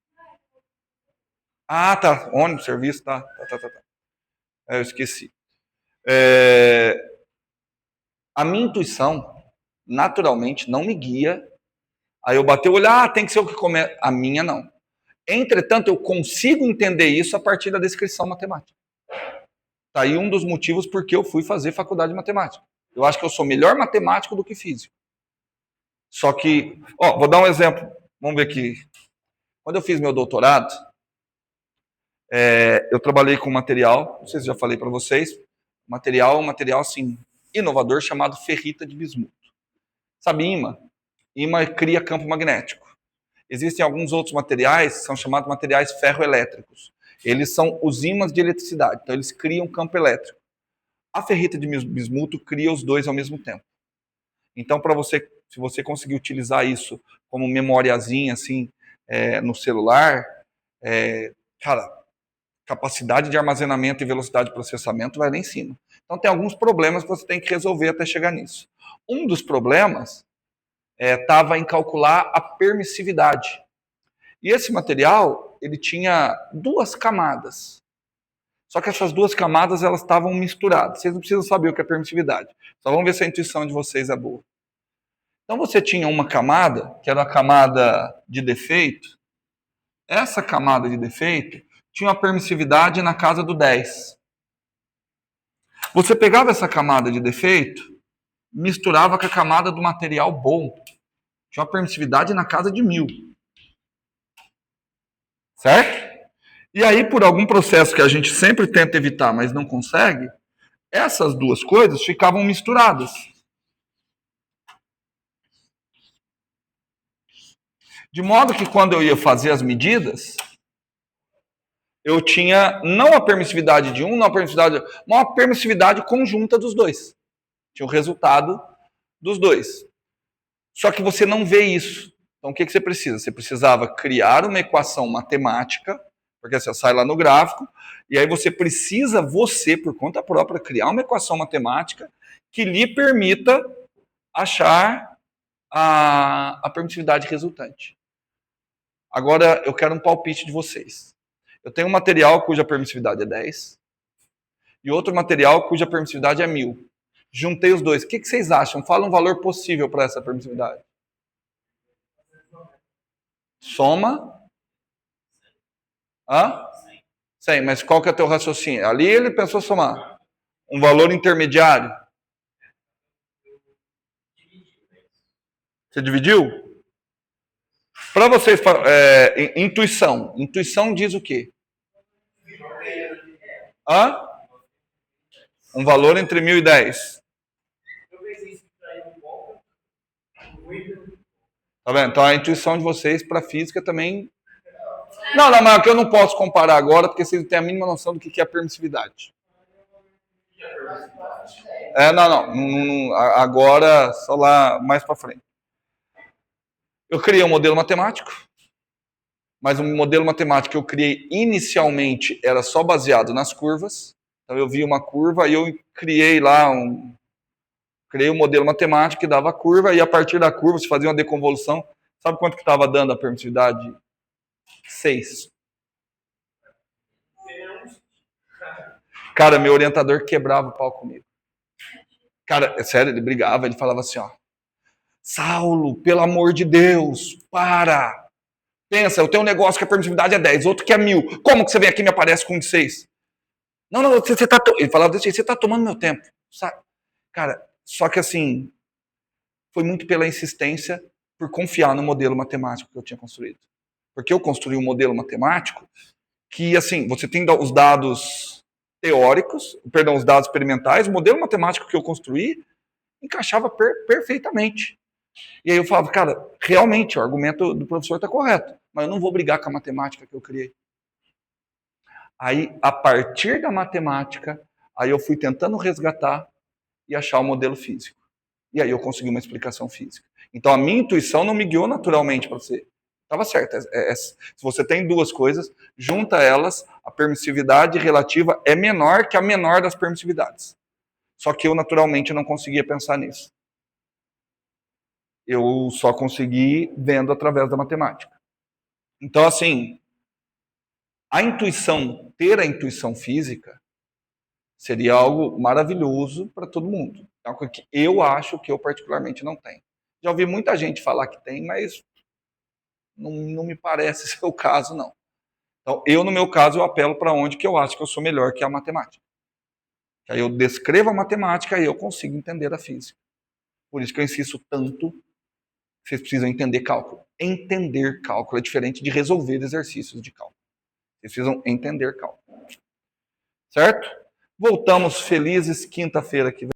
A: Ah, tá, ônibus, serviço, tá. Eu esqueci. A minha intuição, naturalmente, não me guia. Aí eu bati o olho, tem que ser o que comer. A minha não. Entretanto, eu consigo entender isso a partir da descrição matemática. Tá aí um dos motivos por que eu fui fazer faculdade de matemática. Eu acho que eu sou melhor matemático do que físico. Só que, vou dar um exemplo. Vamos ver aqui. Quando eu fiz meu doutorado, eu trabalhei com material, não sei se já falei para vocês, material assim, inovador chamado ferrita de bismuto. Sabe imã? Imã cria campo magnético. Existem alguns outros materiais que são chamados materiais ferroelétricos. Eles são os ímãs de eletricidade, então eles criam campo elétrico. A ferrita de bismuto cria os dois ao mesmo tempo. Então, se você conseguir utilizar isso como memoriazinha assim, no celular, cara, capacidade de armazenamento e velocidade de processamento vai lá em cima. Então, tem alguns problemas que você tem que resolver até chegar nisso. Um dos problemas estava em calcular a permissividade. E esse material, ele tinha 2 camadas. Só que essas 2 camadas, elas estavam misturadas. Vocês não precisam saber o que é permissividade. Só vamos ver se a intuição de vocês é boa. Então você tinha uma camada, que era a camada de defeito. Essa camada de defeito tinha uma permissividade na casa do 10. Você pegava essa camada de defeito, misturava com a camada do material bom. Tinha uma permissividade na casa de 1000. Certo? E aí, por algum processo que a gente sempre tenta evitar, mas não consegue, essas 2 coisas ficavam misturadas. De modo que quando eu ia fazer as medidas, eu tinha não a permissividade de um, não a permissividade, mas uma permissividade conjunta dos 2. Tinha o resultado dos 2. Só que você não vê isso. Então o que você precisa? Você precisava criar uma equação matemática, porque você sai lá no gráfico, e aí você precisa, por conta própria, criar uma equação matemática que lhe permita achar a permissividade resultante. Agora eu quero um palpite de vocês. Eu tenho um material cuja permissividade é 10 e outro material cuja permissividade é 1000. Juntei os dois. O que vocês acham? Fala um valor possível para essa permissividade. Soma. 100. Mas qual que é o teu raciocínio? Ali ele pensou somar. Um valor intermediário. Você dividiu? Para vocês, intuição. Intuição diz o quê? Um valor entre 1000 e 10. Tá vendo? Então a intuição de vocês para física também... Não, mas que eu não posso comparar agora, porque vocês não têm a mínima noção do que é a permissividade. Não. Agora, só lá mais para frente. Eu criei um modelo matemático, mas o modelo matemático que eu criei inicialmente era só baseado nas curvas. Então eu vi uma curva e eu criei lá criei um modelo matemático que dava a curva, e a partir da curva se fazia uma deconvolução. Sabe quanto que estava dando a permissividade? 6. Cara, meu orientador quebrava o pau comigo. Cara, é sério, ele brigava, ele falava assim, ó. Saulo, pelo amor de Deus, para. Pensa, eu tenho um negócio que a permissividade é 10, outro que é 1000. Como que você vem aqui e me aparece com um de 6? Não, você tá... Ele falava desse jeito, você tá tomando meu tempo, sabe? Cara, só que assim, foi muito pela insistência por confiar no modelo matemático que eu tinha construído. Porque eu construí um modelo matemático que, assim, você tem os dados teóricos, perdão, os dados experimentais, o modelo matemático que eu construí encaixava perfeitamente. E aí eu falava, cara, realmente o argumento do professor está correto, mas eu não vou brigar com a matemática que eu criei. Aí, a partir da matemática, aí eu fui tentando resgatar e achar o modelo físico. E aí eu consegui uma explicação física. Então a minha intuição não me guiou naturalmente para você. Estava certo. Se você tem duas coisas, junta elas, a permissividade relativa é menor que a menor das permissividades. Só que eu naturalmente não conseguia pensar nisso. Eu só consegui vendo através da matemática. Então, assim, ter a intuição física seria algo maravilhoso para todo mundo. É algo que eu acho que eu particularmente não tenho. Já ouvi muita gente falar que tem, mas não me parece ser o caso, não. Então, no meu caso, eu apelo para onde que eu acho que eu sou melhor, que é a matemática. Aí eu descrevo a matemática e eu consigo entender a física. Por isso que eu insisto tanto que vocês precisam entender cálculo. Entender cálculo é diferente de resolver exercícios de cálculo. Vocês precisam entender cálculo. Certo? Voltamos felizes quinta-feira que vem.